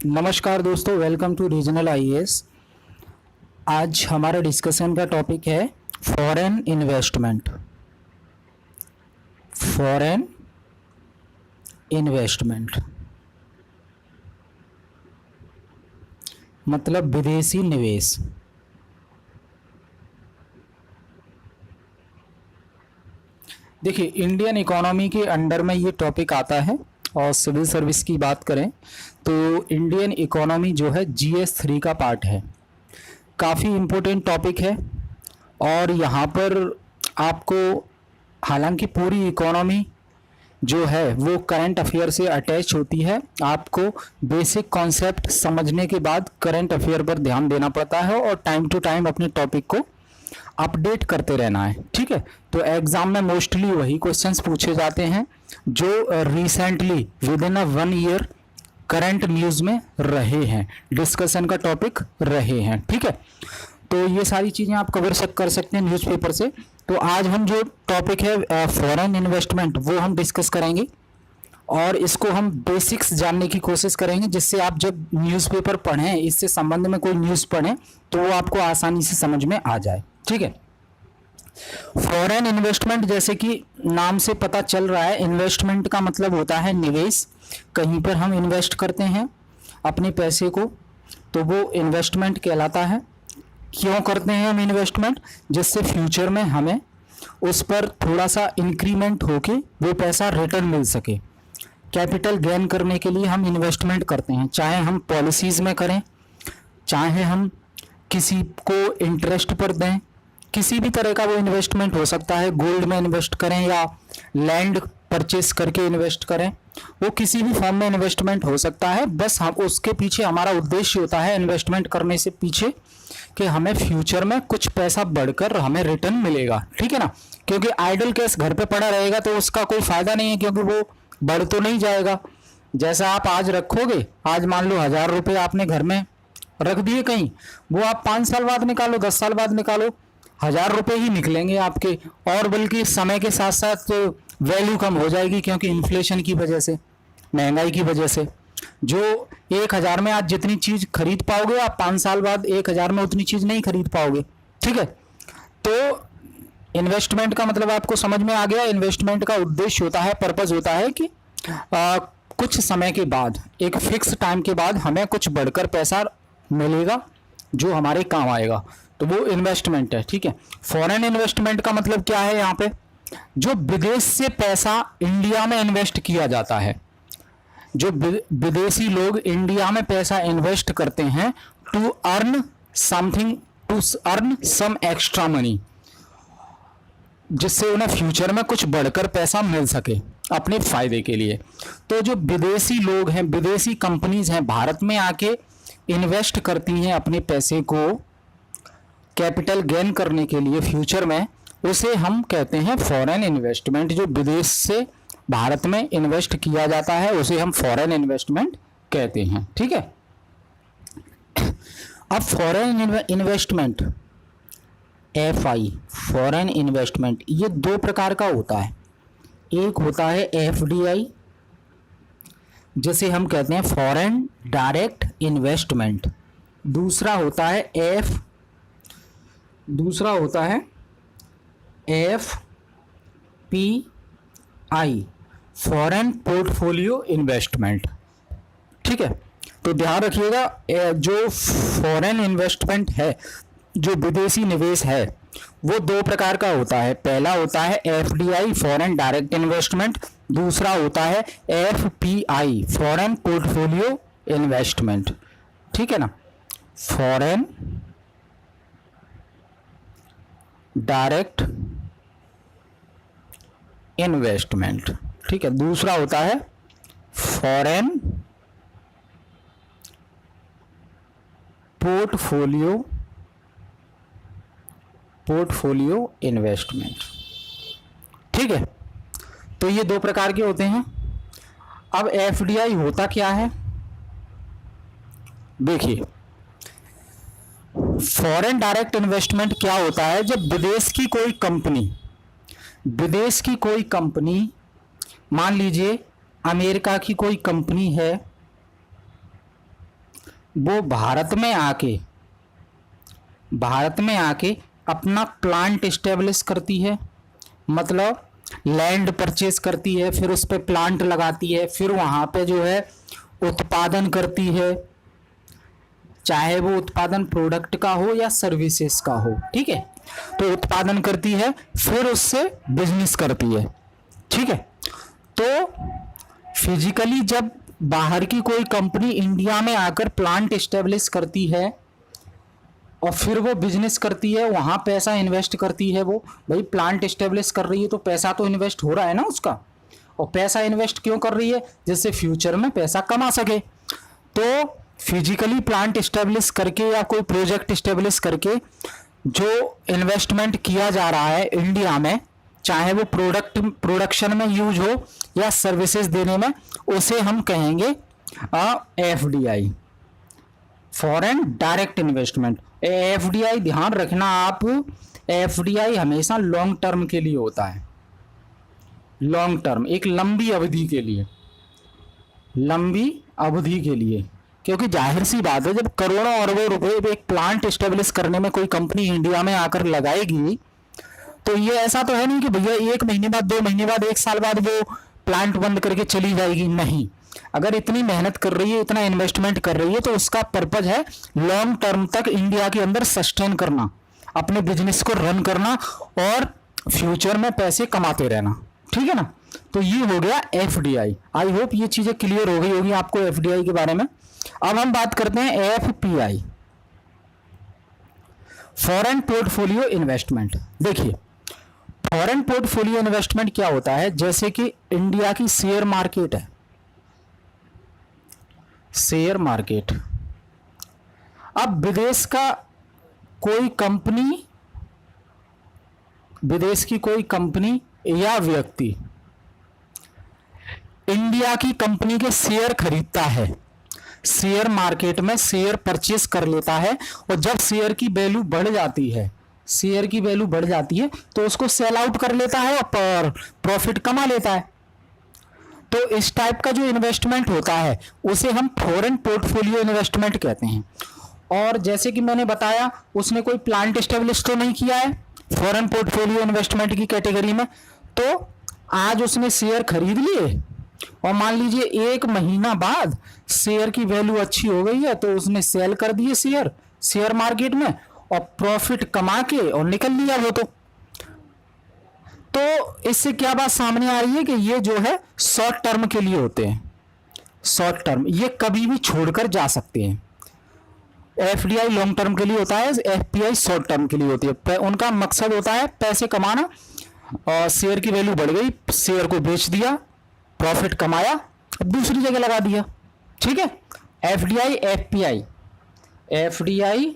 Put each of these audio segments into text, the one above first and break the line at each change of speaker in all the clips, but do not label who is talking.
नमस्कार दोस्तों, welcome to regional IAS. आज हमारा डिस्कशन का टॉपिक है फॉरेन इन्वेस्टमेंट। फॉरेन इन्वेस्टमेंट मतलब विदेशी निवेश। देखिए, इंडियन इकोनॉमी के अंडर में ये टॉपिक आता है और सिविल सर्विस की बात करें तो इंडियन इकोनॉमी जो है GS3 का पार्ट है। काफ़ी इम्पोर्टेंट टॉपिक है और यहाँ पर आपको, हालांकि पूरी इकोनॉमी जो है वो करंट अफेयर से अटैच होती है, आपको बेसिक कॉन्सेप्ट समझने के बाद करंट अफेयर पर ध्यान देना पड़ता है और टाइम टू टाइम अपने टॉपिक को अपडेट करते रहना है। ठीक है, तो एग्जाम में मोस्टली वही क्वेश्चंस पूछे जाते हैं जो recently with in 1 year current news में रहे हैं, डिस्कशन का टॉपिक रहे हैं। ठीक है, तो ये सारी चीजें आप कवर कर सकते हैं न्यूज़पेपर से। तो आज हम जो टॉपिक है फॉरेन इन्वेस्टमेंट वो हम डिस्कस करेंगे और इसको हम बेसिक्स जानने की कोशिश करेंगे, जिससे आप जब न्यूज़पेपर पढ़ें, इससे संबंध में कोई न्यूज़ पढ़ें तो वो आपको आसानी से समझ में आ जाए। ठीक है, फॉरेन इन्वेस्टमेंट जैसे कि नाम से पता चल रहा है, इन्वेस्टमेंट का मतलब होता है निवेश। कहीं पर हम इन्वेस्ट करते हैं अपने पैसे को तो वो इन्वेस्टमेंट कहलाता है। क्यों करते हैं हम इन्वेस्टमेंट? जिससे फ्यूचर में हमें उस पर थोड़ा सा इंक्रीमेंट होके वो पैसा रिटर्न मिल सके। कैपिटल गेन करने के लिए हम इन्वेस्टमेंट करते हैं, चाहे हम पॉलिसीज़ में करें, चाहे हम किसी को इंटरेस्ट पर दें, किसी भी तरह का वो इन्वेस्टमेंट हो सकता है। गोल्ड में इन्वेस्ट करें या लैंड परचेस करके इन्वेस्ट करें, वो किसी भी फॉर्म में इन्वेस्टमेंट हो सकता है। बस हम उसके पीछे, हमारा उद्देश्य होता है इन्वेस्टमेंट करने से पीछे कि हमें फ्यूचर में कुछ पैसा बढ़कर हमें रिटर्न मिलेगा। ठीक है ना, क्योंकि आइडल कैश घर पे पड़ा रहेगा तो उसका कोई फायदा नहीं है, क्योंकि वो बढ़ तो नहीं जाएगा। जैसा आप आज रखोगे, आज मान लो 1000 रुपये आपने घर में रख दिए कहीं, वो आप 5 साल बाद निकालो, 10 साल बाद निकालो, 1000 रुपये ही निकलेंगे आपके। और बल्कि समय के साथ साथ वैल्यू कम हो जाएगी, क्योंकि इन्फ्लेशन की वजह से, महंगाई की वजह से जो 1000 में आज जितनी चीज खरीद पाओगे, आप 5 साल बाद 1000 में उतनी चीज नहीं खरीद पाओगे। ठीक है, तो इन्वेस्टमेंट का मतलब आपको समझ में आ गया। इन्वेस्टमेंट का उद्देश्य होता है, पर्पज होता है कि कुछ समय के बाद, एक फिक्स टाइम के बाद हमें कुछ बढ़कर पैसा मिलेगा जो हमारे काम आएगा, तो वो इन्वेस्टमेंट है। ठीक है, फॉरेन इन्वेस्टमेंट का मतलब क्या है? यहाँ पे जो विदेश से पैसा इंडिया में इन्वेस्ट किया जाता है, जो विदेशी लोग इंडिया में पैसा इन्वेस्ट करते हैं to earn something, to earn some extra money, जिससे उन्हें फ्यूचर में कुछ बढ़कर पैसा मिल सके अपने फायदे के लिए। तो जो विदेशी लोग हैं, विदेशी कंपनीज हैं, भारत में आके इन्वेस्ट करती हैं अपने पैसे को कैपिटल गेन करने के लिए फ्यूचर में, उसे हम कहते हैं फॉरेन इन्वेस्टमेंट। जो विदेश से भारत में इन्वेस्ट किया जाता है उसे हम फॉरेन इन्वेस्टमेंट कहते हैं। ठीक है, अब foreign investment FI, foreign investment, ये 2 प्रकार का होता है। एक होता है FDI, जिसे हम कहते हैं फॉरेन डायरेक्ट इन्वेस्टमेंट। दूसरा होता है FPI, फॉरेन पोर्टफोलियो इन्वेस्टमेंट। ठीक है, तो ध्यान रखिएगा, जो फॉरेन इन्वेस्टमेंट है, जो विदेशी निवेश है, वो 2 प्रकार का होता है। पहला होता है FDI, फॉरेन डायरेक्ट इन्वेस्टमेंट। दूसरा होता है FPI, फॉरेन पोर्टफोलियो इन्वेस्टमेंट। ठीक है ना, फॉरेन डायरेक्ट इन्वेस्टमेंट। ठीक है, दूसरा होता है फॉरेन पोर्टफोलियो इन्वेस्टमेंट। ठीक है, तो ये 2 प्रकार के होते हैं। अब FDI होता क्या है? देखिए, फॉरेन डायरेक्ट इन्वेस्टमेंट क्या होता है? जब विदेश की कोई कंपनी, मान लीजिए अमेरिका की कोई कंपनी है, वो भारत में आके अपना प्लांट इस्टेब्लिश करती है, मतलब लैंड परचेज करती है, फिर उस पे प्लांट लगाती है, फिर वहाँ पे जो है उत्पादन करती है, चाहे वो उत्पादन प्रोडक्ट का हो या सर्विसेज का हो, ठीक है। तो उत्पादन करती है, फिर उससे बिजनेस करती है, ठीक है। तो फिजिकली जब बाहर की कोई कंपनी इंडिया में आकर प्लांट इस्टेब्लिश करती है और फिर वो बिजनेस करती है, वहाँ पैसा इन्वेस्ट करती है, वो भाई प्लांट इस्टेब्लिश कर रही है तो पैसा तो इन्वेस्ट हो रहा है ना उसका, और पैसा इन्वेस्ट क्यों कर रही है, जिससे फ्यूचर में पैसा कमा सके। तो फिजिकली प्लांट इस्टेब्लिश करके या कोई प्रोजेक्ट इस्टेब्लिश करके जो इन्वेस्टमेंट किया जा रहा है इंडिया में, चाहे वो प्रोडक्शन में यूज हो या सर्विसेज देने में, उसे हम कहेंगे FDI, foreign direct investment. FDI ध्यान रखना आप, एफडीआई हमेशा लॉन्ग टर्म के लिए होता है, लॉन्ग टर्म, एक लंबी अवधि के लिए, लंबी अवधि के लिए। क्योंकि जाहिर सी बात है, जब करोड़ों अरबों रुपए एक प्लांट इस्टेब्लिश करने में कोई कंपनी इंडिया में आकर लगाएगी, तो ये ऐसा तो है नहीं कि भैया 1 महीने बाद, 2 महीने बाद, 1 साल बाद वो प्लांट बंद करके चली जाएगी, नहीं। अगर इतनी मेहनत कर रही है, इतना इन्वेस्टमेंट कर रही है, तो उसका पर्पज है लॉन्ग टर्म तक इंडिया के अंदर सस्टेन करना, अपने बिजनेस को रन करना और फ्यूचर में पैसे कमाते रहना, ठीक है ना। तो ये हो गया एफडीआई। आई होप ये चीजें क्लियर हो गई होगी आपको एफडीआई के बारे में। अब हम बात करते हैं एफपीआई, फॉरेन पोर्टफोलियो इन्वेस्टमेंट। देखिए फॉरेन पोर्टफोलियो इन्वेस्टमेंट क्या होता है, जैसे कि इंडिया की शेयर मार्केट है, शेयर मार्केट। अब विदेश की कोई कंपनी या व्यक्ति इंडिया की कंपनी के शेयर खरीदता है, शेयर मार्केट में शेयर परचेस कर लेता है, और जब शेयर की वैल्यू बढ़ जाती है, शेयर की वैल्यू बढ़ जाती है, तो उसको सेल आउट कर लेता है और प्रॉफिट कमा लेता है। तो इस टाइप का जो इन्वेस्टमेंट होता है उसे हम फॉरेन पोर्टफोलियो इन्वेस्टमेंट कहते हैं। और जैसे कि मैंने बताया, उसने कोई प्लांट एस्टेब्लिश तो नहीं किया है फॉरेन पोर्टफोलियो इन्वेस्टमेंट की कैटेगरी में, तो आज उसने शेयर खरीद लिए और मान लीजिए 1 महीना बाद शेयर की वैल्यू अच्छी हो गई है, तो उसने सेल कर दिए शेयर मार्केट में और प्रॉफिट कमा के और निकल लिया वो। तो इससे क्या बात सामने आ रही है कि ये जो है शॉर्ट टर्म के लिए होते हैं, शॉर्ट टर्म, ये कभी भी छोड़कर जा सकते हैं। एफडीआई लॉन्ग टर्म के लिए होता है, एफपीआई शॉर्ट टर्म के लिए होती है। उनका मकसद होता है पैसे कमाना, और शेयर की वैल्यू बढ़ गई, शेयर को बेच दिया, प्रॉफिट कमाया, अब दूसरी जगह लगा दिया, ठीक है। एफडीआई एफपीआई, एफडीआई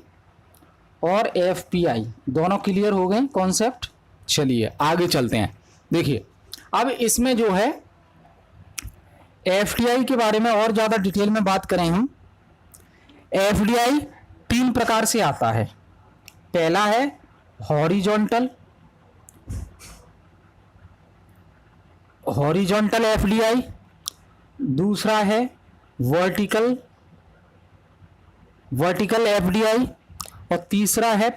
और एफपीआई दोनों क्लियर हो गए कॉन्सेप्ट। चलिए आगे चलते हैं। देखिए अब इसमें जो है एफडीआई के बारे में और ज्यादा डिटेल में बात करें हम। एफडीआई 3 प्रकार से आता है। पहला है हॉरिजॉन्टल एफडीआई, दूसरा है वर्टिकल एफडीआई, और तीसरा है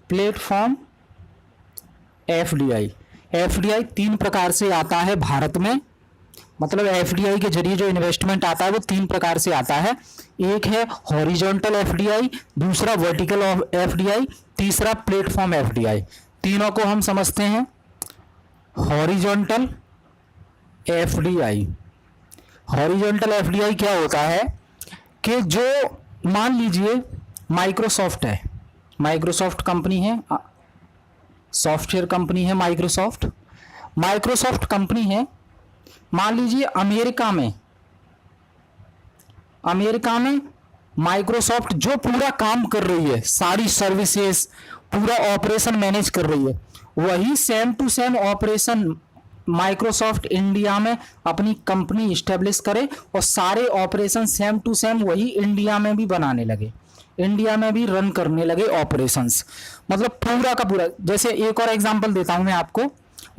प्लेटफॉर्म एफडीआई। एफडीआई 3 प्रकार से आता है भारत में, मतलब एफडीआई के जरिए जो इन्वेस्टमेंट आता है वो 3 प्रकार से आता है। एक है हॉरिजॉन्टल एफडीआई, दूसरा वर्टिकल एफडीआई, तीसरा प्लेटफॉर्म एफडीआई। तीनों को हम समझते हैं। हॉरिजॉन्टल एफडीआई, हॉरिजॉन्टल एफडीआई क्या होता है कि जो मान लीजिए माइक्रोसॉफ्ट है, माइक्रोसॉफ्ट कंपनी है, सॉफ्टवेयर कंपनी है माइक्रोसॉफ्ट कंपनी है। मान लीजिए अमेरिका में माइक्रोसॉफ्ट जो पूरा काम कर रही है, सारी सर्विसेज, पूरा ऑपरेशन मैनेज कर रही है, वही same to same operation Microsoft India में अपनी कंपनी इस्टेब्लिश करे और सारे ऑपरेशन सेम टू सेम वही इंडिया में भी बनाने लगे, इंडिया में भी रन करने लगे ऑपरेशंस, मतलब पूरा का पूरा। जैसे एक और एग्जांपल देता हूं मैं आपको।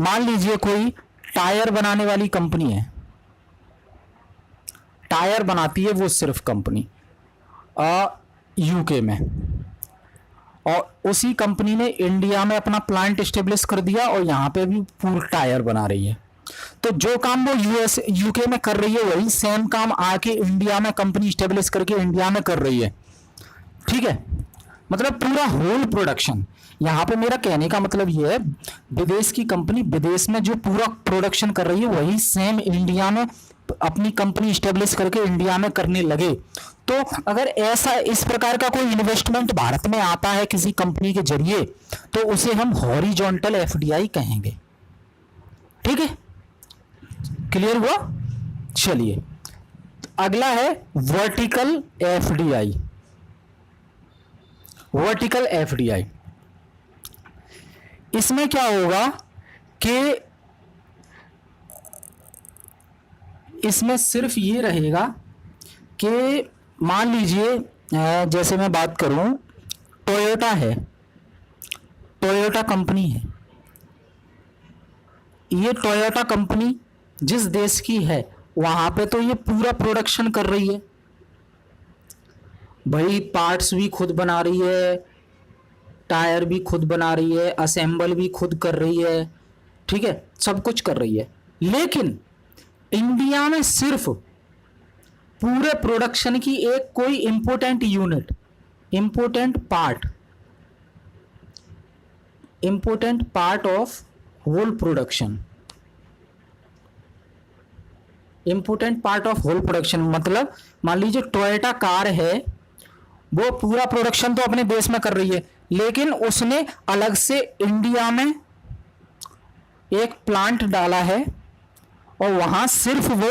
मान लीजिए कोई टायर बनाने वाली कंपनी है, टायर बनाती है वो सिर्फ कंपनी यूके में, और उसी कंपनी ने इंडिया में अपना प्लांट एस्टेब्लिश कर दिया और यहाँ पे भी पूरा टायर बना रही है। तो जो काम वो यूके में कर रही है वही सेम काम आके इंडिया में कंपनी एस्टेब्लिश करके इंडिया में कर रही है। ठीक है, मतलब पूरा होल प्रोडक्शन। यहाँ पे मेरा कहने का मतलब ये है, विदेश की कंपनी विदेश में जो पूरा प्रोडक्शन कर रही है वही सेम इंडिया में अपनी कंपनी एस्टेब्लिश करके इंडिया में करने लगे। तो अगर ऐसा इस प्रकार का कोई इन्वेस्टमेंट भारत में आता है किसी कंपनी के जरिए तो उसे हम हॉरिजॉन्टल एफडीआई कहेंगे। ठीक है, क्लियर हुआ? चलिए अगला है वर्टिकल एफडीआई। वर्टिकल एफडीआई, इसमें क्या होगा कि इसमें सिर्फ ये रहेगा कि मान लीजिए जैसे मैं बात करूं, टोयोटा है, टोयोटा कंपनी है। ये टोयोटा कंपनी जिस देश की है वहां पे तो ये पूरा प्रोडक्शन कर रही है भाई, पार्ट्स भी खुद बना रही है, टायर भी खुद बना रही है, असेंबल भी खुद कर रही है, ठीक है, सब कुछ कर रही है। लेकिन इंडिया में सिर्फ पूरे प्रोडक्शन की एक कोई important unit, important part of whole production, important part of whole production मतलब मान लीजिए टोयोटा कार है, वो पूरा प्रोडक्शन तो अपने देश में कर रही है, लेकिन उसने अलग से इंडिया में एक प्लांट डाला है और वहां सिर्फ वो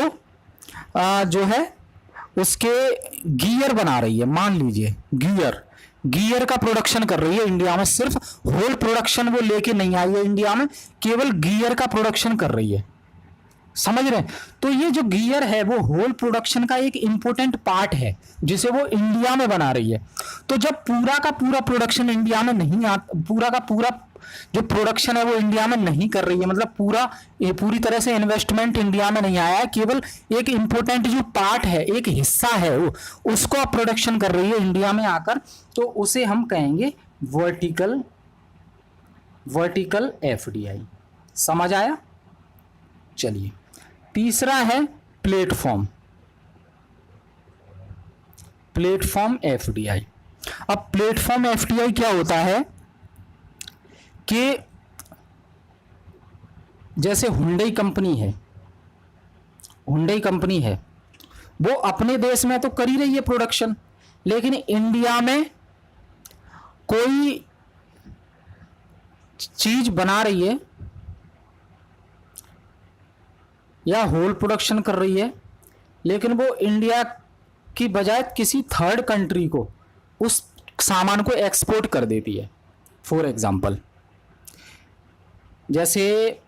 जो है उसके गियर बना रही है। मान लीजिए गियर का प्रोडक्शन कर रही है इंडिया में, सिर्फ होल प्रोडक्शन वो लेके नहीं आई है इंडिया में, केवल गियर का प्रोडक्शन कर रही है। समझ रहे हैं? तो ये जो गियर है वो होल प्रोडक्शन का एक इंपॉर्टेंट पार्ट है जिसे वो इंडिया में बना रही है। तो जब पूरा का पूरा प्रोडक्शन इंडिया में नहीं आता, पूरा का पूरा जो प्रोडक्शन है वो इंडिया में नहीं कर रही है, मतलब पूरी तरह से इन्वेस्टमेंट इंडिया में नहीं आया है, केवल एक इंपॉर्टेंट जो पार्ट है, एक हिस्सा है वो, उसको आप प्रोडक्शन कर रही है इंडिया में आकर, तो उसे हम कहेंगे वर्टिकल एफडीआई। समझ आया? चलिए तीसरा है प्लेटफॉर्म एफडीआई। अब प्लेटफॉर्म एफडीआई क्या होता है कि जैसे हुंडई कंपनी है, वो अपने देश में तो कर ही रही है प्रोडक्शन, लेकिन इंडिया में कोई चीज बना रही है या होल प्रोडक्शन कर रही है, लेकिन वो इंडिया की बजाय किसी थर्ड कंट्री को उस सामान को एक्सपोर्ट कर देती है। फॉर एग्जांपल जैसे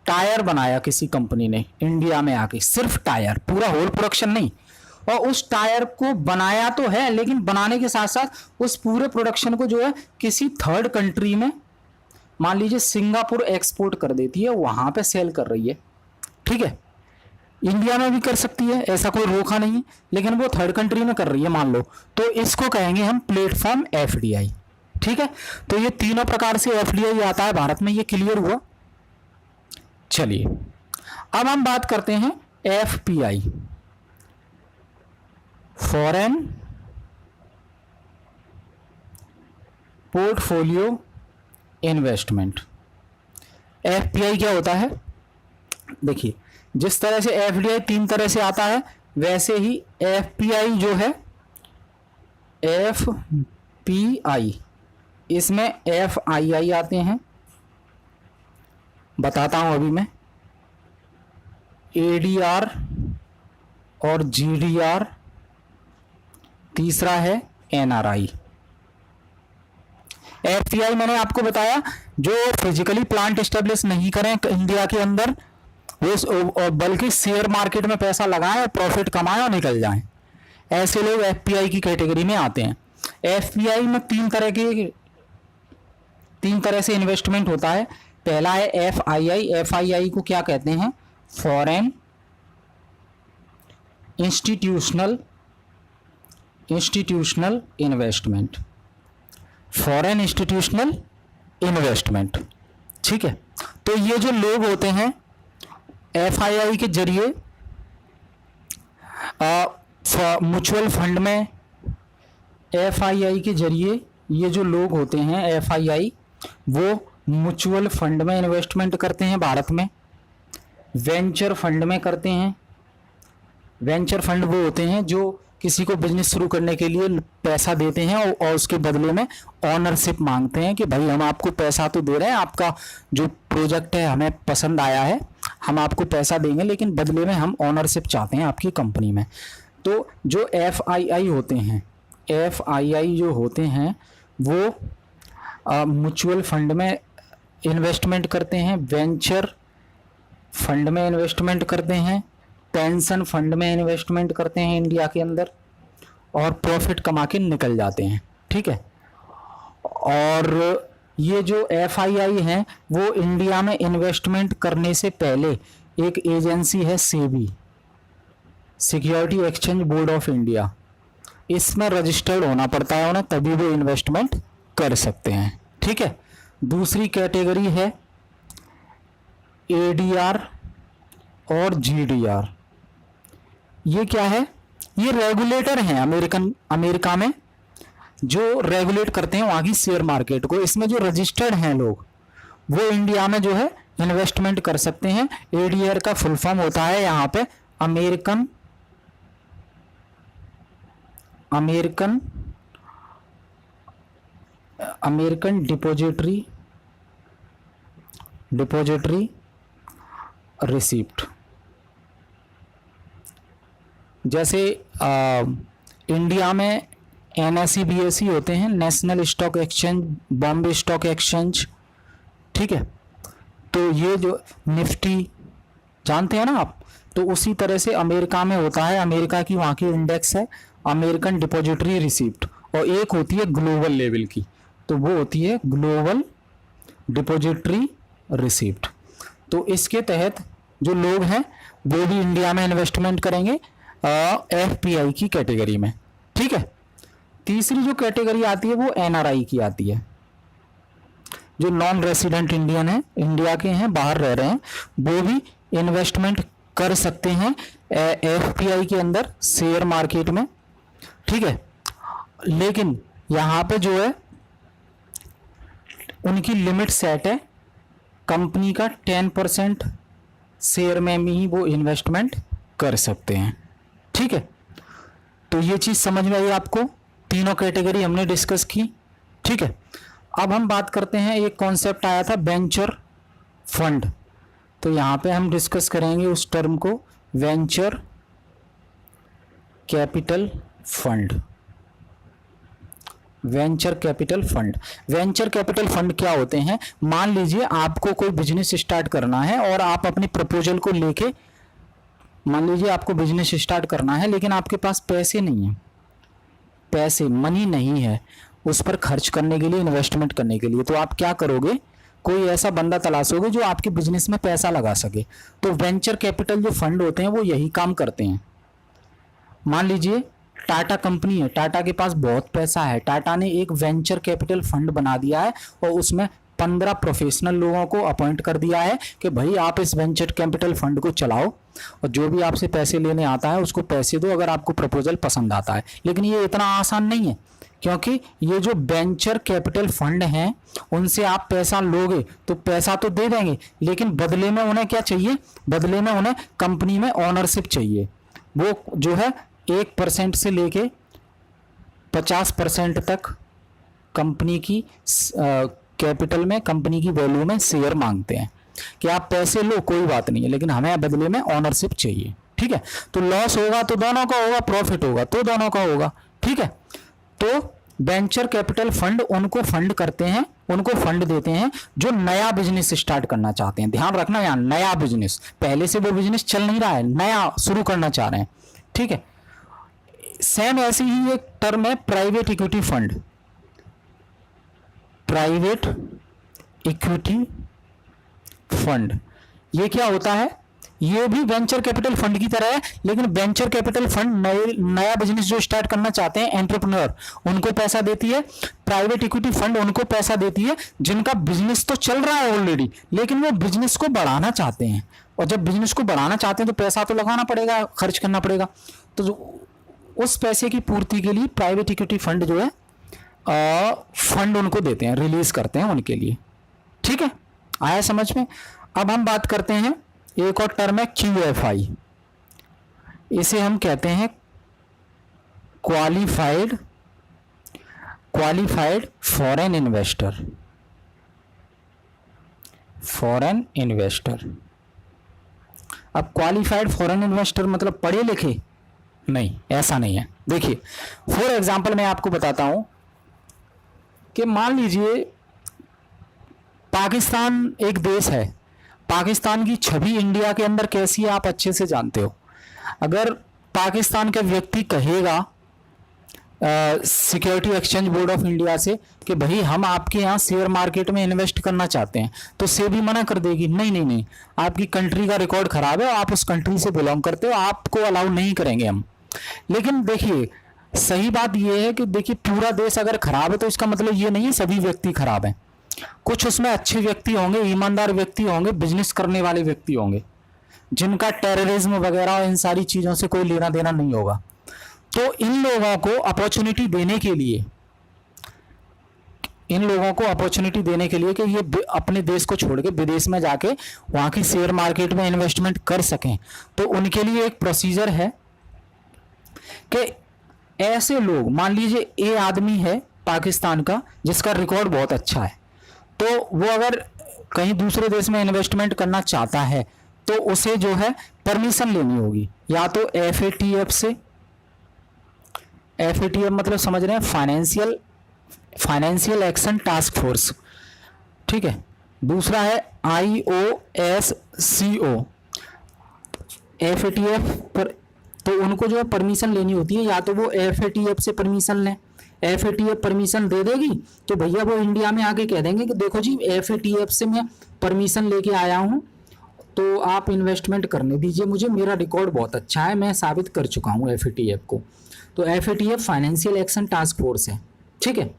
टायर बनाया किसी कंपनी ने इंडिया में आके, सिर्फ टायर, पूरा होल प्रोडक्शन नहीं, और उस टायर को बनाया तो है लेकिन बनाने के साथ साथ उस पूरे प्रोडक्शन को जो है किसी थर्ड कंट्री में, मान लीजिए सिंगापुर, एक्सपोर्ट कर देती है, वहां पे सेल कर रही है। ठीक है, इंडिया में भी कर सकती है, ऐसा कोई रोका नहीं है, लेकिन वो थर्ड कंट्री में कर रही है मान लो, तो इसको कहेंगे हम प्लेटफॉर्म एफडीआई। ठीक है, तो ये तीनों प्रकार से एफडीआई आता है भारत में, ये क्लियर हुआ? चलिए अब हम बात करते हैं FPI, foreign portfolio investment. FPI क्या होता है? देखिए, जिस तरह से एफडीआई तीन तरह से आता है, वैसे ही एफपीआई जो है, एफपीआई, इसमें एफआईआई आते हैं, बताता हूं अभी मैं, एडीआर और जीडीआर, तीसरा है एनआरआई। एफपीआई मैंने आपको बताया जो फिजिकली प्लांट एस्टेब्लिश नहीं करें इंडिया के अंदर, वो बल्कि शेयर मार्केट में पैसा लगाएं और प्रॉफिट कमाएं और निकल जाएं, ऐसे लोग एफपीआई की कैटेगरी में आते हैं। एफपीआई में तीन तरह से इन्वेस्टमेंट होता है। पहला है FII। FII को क्या कहते हैं? Foreign institutional investment, foreign institutional investment. ठीक है, तो ये जो लोग होते हैं FII के जरिए म्यूचुअल फंड में, FII के जरिए ये जो लोग होते हैं FII, वो म्यूचुअल फंड में इन्वेस्टमेंट करते हैं भारत में, वेंचर फंड में करते हैं। वेंचर फंड वो होते हैं जो किसी को बिजनेस शुरू करने के लिए पैसा देते हैं और उसके बदले में ऑनरशिप मांगते हैं कि भाई हम आपको पैसा तो दे रहे हैं, आपका जो प्रोजेक्ट है हमें पसंद आया है, हम आपको पैसा देंगे, लेकिन बदले में हम ऑनरशिप चाहते हैं आपकी कंपनी में। तो जो FII होते हैं, FII जो होते हैं वो म्यूचुअल फंड में इन्वेस्टमेंट करते हैं, वेंचर फंड में इन्वेस्टमेंट करते हैं, पेंशन फंड में इन्वेस्टमेंट करते हैं इंडिया के अंदर, और प्रॉफिट कमा के निकल जाते हैं। ठीक है, और ये जो FII हैं वो इंडिया में इन्वेस्टमेंट करने से पहले एक एजेंसी है SEBI, security exchange board of India, इसमें रजिस्टर्ड होना पड़ता है उन्हें, तभी वो इन्वेस्टमेंट कर सकते हैं। ठीक है, दूसरी कैटेगरी है ADR और GDR। ये क्या है? ये रेगुलेटर हैं अमेरिका में जो रेगुलेट करते हैं वहाँ की शेयर मार्केट को। इसमें जो रजिस्टर्ड हैं लोग वो इंडिया में जो है इन्वेस्टमेंट कर सकते हैं। ADR का फुल फॉर्म होता है यहाँ पे अमेरिकन डिपॉजिटरी रिसिप्ट। जैसे इंडिया में NSE BSE होते हैं, national stock exchange, Bombay stock exchange. ठीक है, तो ये जो निफ्टी जानते हैं ना आप, तो उसी तरह से अमेरिका में होता है, अमेरिका की वहाँ की इंडेक्स है अमेरिकन डिपॉजिटरी रिसिप्ट, और एक होती है ग्लोबल लेवल की, तो वो होती है ग्लोबल डिपॉजिटरी रिसिप्ट। तो इसके तहत जो लोग हैं वो भी इंडिया में इन्वेस्टमेंट करेंगे FPI की कैटेगरी में। ठीक है, तीसरी जो कैटेगरी आती है वो NRI की आती है, जो नॉन रेसिडेंट इंडियन है, इंडिया के हैं, बाहर रह रहे हैं, वो भी इन्वेस्टमेंट कर सकते हैं FPI के अंदर शेयर मार्केट में। ठीक है, लेकिन यहाँ पे जो है उनकी लिमिट सेट है, कंपनी का 10% शेयर में ही वो इन्वेस्टमेंट कर सकते हैं। ठीक है, तो ये चीज़ समझ में आई आपको? तीनों कैटेगरी हमने डिस्कस की। ठीक है, अब हम बात करते हैं, एक कॉन्सेप्ट आया था वेंचर फंड, तो यहाँ पे हम डिस्कस करेंगे उस टर्म को, venture capital fund. Venture capital fund, venture capital fund क्या होते हैं? मान लीजिए आपको कोई बिजनेस स्टार्ट करना है और आप अपनी प्रपोजल को लेके, मान लीजिए आपको बिजनेस स्टार्ट करना है लेकिन आपके पास पैसे नहीं है, मनी नहीं है उस पर खर्च करने के लिए, इन्वेस्टमेंट करने के लिए, तो आप क्या करोगे? कोई ऐसा बंदा तलाशोगे जो आपके बिजनेस में पैसा लगा सके। तो वेंचर कैपिटल जो फंड होते हैं वो यही काम करते हैं। मान लीजिए टाटा कंपनी है, टाटा के पास बहुत पैसा है, टाटा ने एक वेंचर कैपिटल फंड बना दिया है और उसमें 15 प्रोफेशनल लोगों को अपॉइंट कर दिया है कि भाई आप इस वेंचर कैपिटल फंड को चलाओ और जो भी आपसे पैसे लेने आता है उसको पैसे दो अगर आपको प्रपोजल पसंद आता है। लेकिन ये इतना आसान नहीं है, क्योंकि ये जो वेंचर कैपिटल फंड हैं उनसे आप पैसा लोगे तो पैसा तो दे देंगे, लेकिन बदले में उन्हें क्या चाहिए? बदले में उन्हें कंपनी में ओनरशिप चाहिए। वो जो है 1% से लेके 50% तक कंपनी की कैपिटल में, कंपनी की वैल्यू में शेयर मांगते हैं कि आप पैसे लो कोई बात नहीं है, लेकिन हमें बदले में ओनरशिप चाहिए। ठीक है, तो लॉस होगा तो दोनों का होगा, प्रॉफिट होगा तो दोनों का होगा। ठीक है, तो वेंचर कैपिटल फंड उनको फंड करते हैं, उनको फंड देते हैं जो नया बिजनेस स्टार्ट करना चाहते हैं। ध्यान रखना, यहाँ नया बिजनेस, पहले से वो बिजनेस चल नहीं रहा है, नया शुरू करना चाह रहे हैं। ठीक है, सेम ऐसी ही एक टर्म है private equity fund. Private equity fund. ये क्या होता है? ये भी वेंचर कैपिटल फंड की तरह है, लेकिन वेंचर कैपिटल फंड नया बिजनेस जो स्टार्ट करना चाहते हैं एंटरप्रेन्योर, उनको पैसा देती है। प्राइवेट इक्विटी फंड उनको पैसा देती है जिनका बिजनेस तो चल रहा है ऑलरेडी, लेकिन वो बिजनेस को बढ़ाना चाहते हैं। और जब बिजनेस को बढ़ाना चाहते हैं तो पैसा तो लगाना पड़ेगा, खर्च करना पड़ेगा। तो उस पैसे की पूर्ति के लिए प्राइवेट इक्विटी फंड जो है फंड उनको देते हैं, रिलीज करते हैं उनके लिए। ठीक है, आया समझ में? अब हम बात करते हैं, एक और टर्म है QFI। इसे हम कहते हैं qualified foreign investor. Foreign investor. अब क्वालिफाइड फॉरेन इन्वेस्टर मतलब पढ़े लिखे? नहीं, ऐसा नहीं है। देखिए, फॉर एग्जांपल मैं आपको बताता हूं कि मान लीजिए पाकिस्तान एक देश है। पाकिस्तान की छवि इंडिया के अंदर कैसी है आप अच्छे से जानते हो। अगर पाकिस्तान का व्यक्ति कहेगा security exchange board of India से कि भाई हम आपके यहाँ शेयर मार्केट में इन्वेस्ट करना चाहते हैं, तो सेबी मना कर देगी, नहीं नहीं नहीं, आपकी कंट्री का रिकॉर्ड खराब है, आप उस कंट्री से बिलोंग करते हो, आपको अलाउ नहीं करेंगे हम। लेकिन देखिए, सही बात यह है कि देखिए पूरा देश अगर खराब है तो इसका मतलब ये नहीं है सभी व्यक्ति खराब हैं। कुछ उसमें अच्छे व्यक्ति होंगे, ईमानदार व्यक्ति होंगे, बिजनेस करने वाले व्यक्ति होंगे, जिनका टेररिज्म वगैरह और इन सारी चीजों से कोई लेना देना नहीं होगा। तो इन लोगों को अपॉर्चुनिटी देने के लिए, कि ये अपने देश को छोड़ के विदेश में जाके वहां की शेयर मार्केट में इन्वेस्टमेंट कर सकें, तो उनके लिए एक प्रोसीजर है कि ऐसे लोग, मान लीजिए ए आदमी है पाकिस्तान का जिसका रिकॉर्ड बहुत अच्छा है, तो वो अगर कहीं दूसरे देश में इन्वेस्टमेंट करना चाहता है तो उसे जो है परमिशन लेनी होगी, या तो FATF से। FATF मतलब समझ रहे हैं, फाइनेंशियल एक्शन टास्क फोर्स। ठीक है, दूसरा है IOSCO। FATF पर तो उनको जो है परमिशन लेनी होती है, या तो वो FATF से परमिशन लें, FATF परमिशन दे देगी तो भैया वो इंडिया में आके कह देंगे कि देखो जी FATF से मैं परमिशन लेके आया हूँ, तो आप इन्वेस्टमेंट करने दीजिए मुझे, मेरा रिकॉर्ड बहुत अच्छा है, मैं साबित कर चुका हूँ FATF को। तो FATF financial action task force है। ठीक है,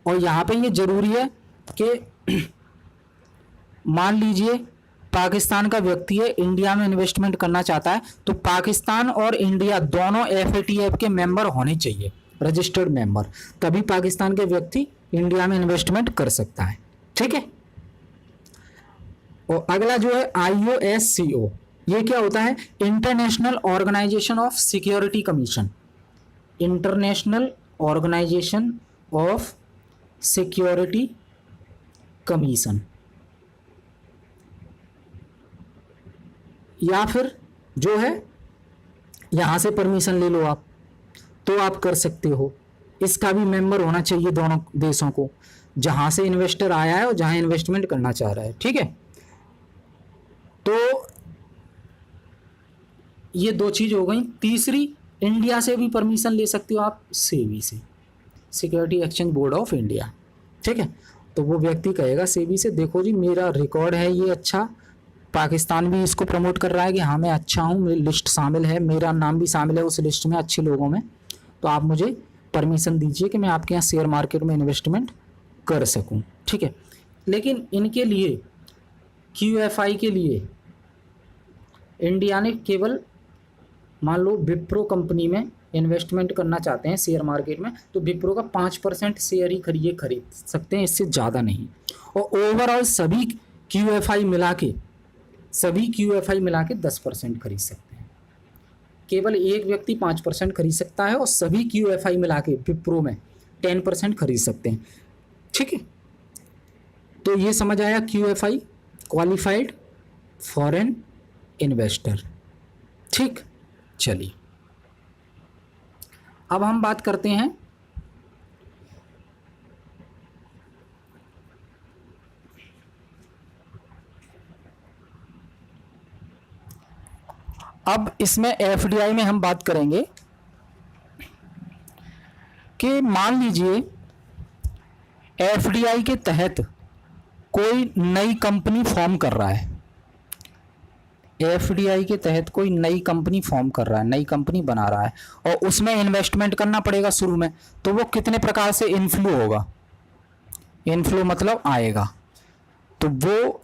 और यहाँ पे ये जरूरी है कि मान लीजिए पाकिस्तान का व्यक्ति है, इंडिया में इन्वेस्टमेंट करना चाहता है, तो पाकिस्तान और इंडिया दोनों FATF के मेंबर होने चाहिए, रजिस्टर्ड मेंबर, तभी पाकिस्तान के व्यक्ति इंडिया में इन्वेस्टमेंट कर सकता है। ठीक है, और अगला जो है IOSCO। ये क्या होता है? International organization of security commission. International organization of security commission, या फिर जो है यहां से परमिशन ले लो आप, तो आप कर सकते हो। इसका भी मेंबर होना चाहिए दोनों देशों को, जहां से इन्वेस्टर आया है और जहां इन्वेस्टमेंट करना चाह रहा है। ठीक है, तो ये दो चीज हो गई। तीसरी, इंडिया से भी परमिशन ले सकते हो आप, सेबी से, security exchange board of India. ठीक है, तो वो व्यक्ति कहेगा सेबी से, देखो जी मेरा रिकॉर्ड है ये अच्छा, पाकिस्तान भी इसको प्रमोट कर रहा है कि हाँ मैं अच्छा हूँ, मेरी लिस्ट शामिल है, मेरा नाम भी शामिल है उस लिस्ट में अच्छे लोगों में, तो आप मुझे परमिशन दीजिए कि मैं आपके यहाँ शेयर मार्केट में इन्वेस्टमेंट कर सकूँ। ठीक है, लेकिन इनके लिए QFI के लिए इंडिया ने केवल, मान लो विप्रो कंपनी में इन्वेस्टमेंट करना चाहते हैं शेयर मार्केट में, तो विप्रो का 5% शेयर ही खरीद सकते हैं, इससे ज़्यादा नहीं। और ओवरऑल सभी QFI मिला के 10% खरीद सकते हैं। केवल एक व्यक्ति 5% खरीद सकता है और सभी QFI मिला के विप्रो में 10% खरीद सकते हैं। ठीक है, तो ये समझ आया QFI, क्वालिफाइड फॉरेन इन्वेस्टर। ठीक, चलिए अब हम बात करते हैं अब इसमें FDI में हम बात करेंगे कि मान लीजिए FDI के तहत कोई नई कंपनी फॉर्म कर रहा है, एफडीआई के तहत कोई नई कंपनी फॉर्म कर रहा है, नई कंपनी बना रहा है और उसमें इन्वेस्टमेंट करना पड़ेगा शुरू में, तो वो कितने प्रकार से इनफ्लो होगा, इनफ्लो मतलब आएगा, तो वो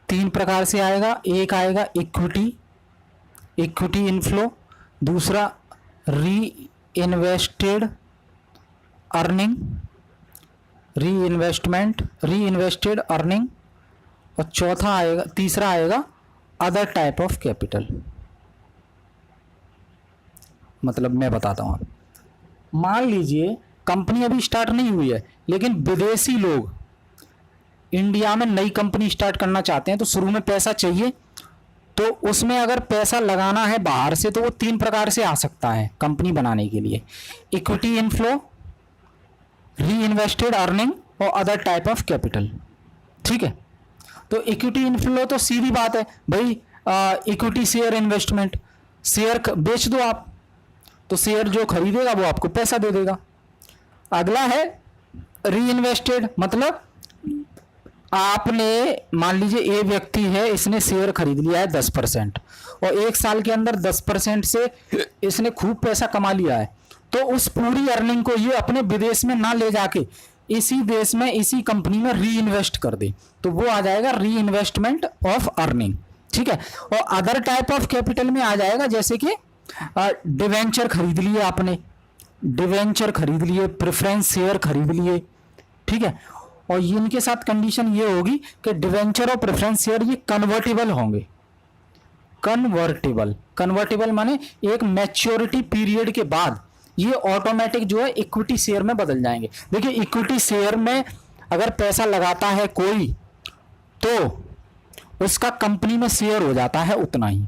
3 प्रकार से आएगा। एक आएगा इक्विटी, इक्विटी इनफ्लो, दूसरा री इन्वेस्टेड अर्निंग, री इन्वेस्टमेंट, री इन्वेस्टेड अर्निंग, और चौथा आएगा, तीसरा आएगा अदर टाइप ऑफ कैपिटल। मतलब मैं बताता हूँ, मान लीजिए कंपनी अभी स्टार्ट नहीं हुई है, लेकिन विदेशी लोग इंडिया में नई कंपनी स्टार्ट करना चाहते हैं, तो शुरू में पैसा चाहिए, तो उसमें अगर पैसा लगाना है बाहर से तो वो 3 प्रकार से आ सकता है कंपनी बनाने के लिए, इक्विटी इनफ्लो, री इन्वेस्टेड अर्निंग और अदर टाइप ऑफ कैपिटल। ठीक है, तो इक्विटी इनफ्लो तो सीधी बात है भाई, इक्विटी शेयर इन्वेस्टमेंट, शेयर बेच दो आप, तो शेयर जो खरीदेगा वो आपको पैसा दे देगा। अगला है री इन्वेस्टेड, मतलब आपने मान लीजिए ए व्यक्ति है, इसने शेयर खरीद लिया है 10% और 1 साल के अंदर 10% से इसने खूब पैसा कमा लिया है, तो उस पूरी अर्निंग को ये अपने विदेश में ना ले जाके इसी देश में इसी कंपनी में री इन्वेस्ट कर दे, तो वो आ जाएगा री इन्वेस्टमेंट ऑफ अर्निंग। ठीक है, और अदर टाइप ऑफ कैपिटल में आ जाएगा जैसे कि डिवेंचर खरीद लिए आपने, डिवेंचर खरीद लिए, प्रेफरेंस शेयर खरीद लिए। ठीक है, और इनके साथ कंडीशन ये होगी कि डिवेंचर और प्रेफरेंस शेयर ये कन्वर्टेबल होंगे, कन्वर्टेबल, कन्वर्टेबल माने एक मैच्योरिटी पीरियड के बाद ये ऑटोमेटिक जो है इक्विटी शेयर में बदल जाएंगे। देखिए इक्विटी शेयर में अगर पैसा लगाता है कोई तो उसका कंपनी में शेयर हो जाता है उतना ही,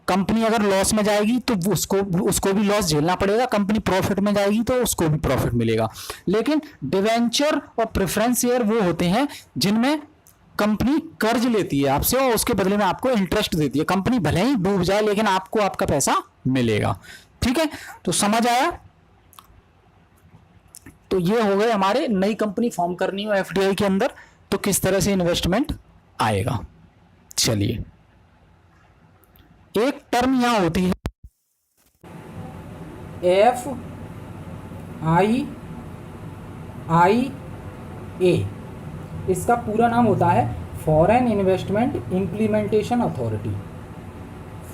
कंपनी अगर लॉस में जाएगी तो उसको भी लॉस झेलना पड़ेगा, कंपनी प्रॉफिट में जाएगी तो उसको भी प्रॉफिट मिलेगा। लेकिन डिवेंचर और प्रेफरेंस शेयर वो होते हैं जिनमें कंपनी कर्ज लेती है आपसे और उसके बदले में आपको इंटरेस्ट देती है, कंपनी भले ही डूब जाए लेकिन आपको आपका पैसा मिलेगा। ठीक है, तो समझ आया। तो ये हो गए हमारे, नई कंपनी फॉर्म करनी हो एफडीआई के अंदर तो किस तरह से इन्वेस्टमेंट आएगा। चलिए, एक टर्म यहां होती है FIIA, इसका पूरा नाम होता है foreign investment implementation authority,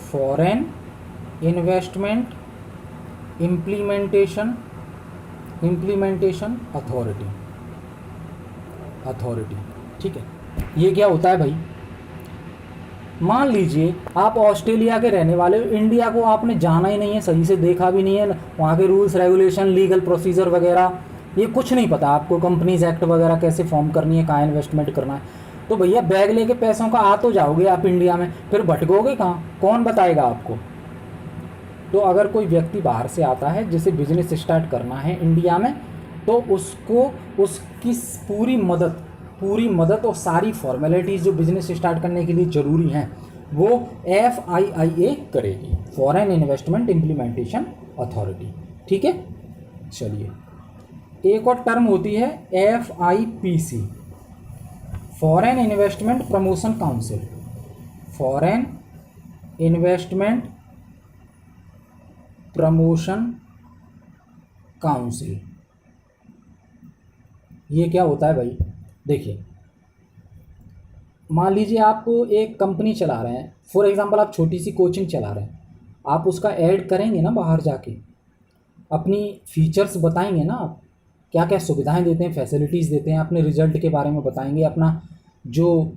foreign investment implementation authority. ठीक है, ये क्या होता है भाई, मान लीजिए आप ऑस्ट्रेलिया के रहने वाले हो, इंडिया को आपने जाना ही नहीं है, सही से देखा भी नहीं है, वहाँ के रूल्स रेगुलेशन लीगल प्रोसीजर वगैरह ये कुछ नहीं पता आपको, कंपनीज एक्ट वगैरह कैसे फॉर्म करनी है, कहाँ इन्वेस्टमेंट करना है, तो भैया बैग लेके पैसों का आ तो जाओगे आप इंडिया में, फिर भटकोगे कहाँ, कौन बताएगा आपको। तो अगर कोई व्यक्ति बाहर से आता है जिसे बिजनेस स्टार्ट करना है इंडिया में, तो उसको उसकी पूरी मदद और सारी फॉर्मेलिटीज़ जो बिजनेस स्टार्ट करने के लिए ज़रूरी हैं वो FIIA करेगी, फॉरेन इन्वेस्टमेंट इम्प्लीमेंटेशन अथॉरिटी। ठीक है, चलिए एक और टर्म होती है FIPC, foreign investment promotion council, foreign investment promotion council. ये क्या होता है भाई, देखिए मान लीजिए आप एक कंपनी चला रहे हैं, फॉर एग्जांपल आप छोटी सी कोचिंग चला रहे हैं, आप उसका ऐड करेंगे ना बाहर जाके, अपनी फीचर्स बताएंगे ना, आप क्या क्या सुविधाएं देते हैं, फैसिलिटीज़ देते हैं, अपने रिजल्ट के बारे में बताएंगे, अपना जो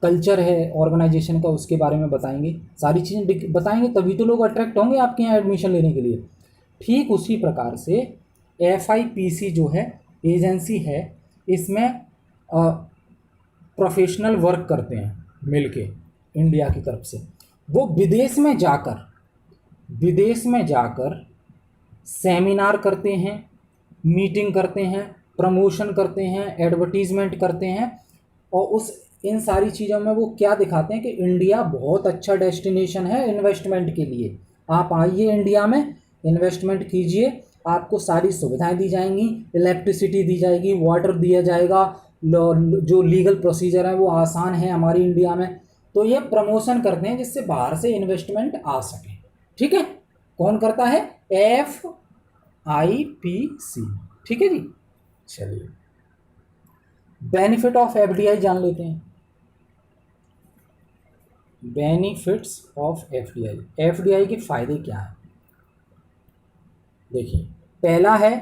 कल्चर है ऑर्गेनाइजेशन का उसके बारे में बताएंगे, सारी चीज़ें बताएंगे, तभी तो लोग अट्रैक्ट होंगे आपके यहाँ एडमिशन लेने के लिए। ठीक उसी प्रकार से FIPC जो है एजेंसी है, इसमें प्रोफेशनल वर्क करते हैं मिलके इंडिया की तरफ से, वो विदेश में जाकर सेमिनार करते हैं, मीटिंग करते हैं, प्रमोशन करते हैं, एडवर्टीजमेंट करते हैं, और इन सारी चीज़ों में वो क्या दिखाते हैं कि इंडिया बहुत अच्छा डेस्टिनेशन है इन्वेस्टमेंट के लिए, आप आइए इंडिया में इन्वेस्टमेंट कीजिए, आपको सारी सुविधाएं दी जाएंगी, इलेक्ट्रिसिटी दी जाएगी, वाटर दिया जाएगा, जो लीगल प्रोसीजर है वो आसान है हमारी इंडिया में, तो ये प्रमोशन करते हैं जिससे बाहर से इन्वेस्टमेंट आ सके। ठीक है, कौन करता है? FIPC। ठीक है जी। चलिए, बेनिफिट ऑफ FDI जान लेते हैं। बेनिफिट्स ऑफ FDI के फायदे क्या है? देखिए, पहला है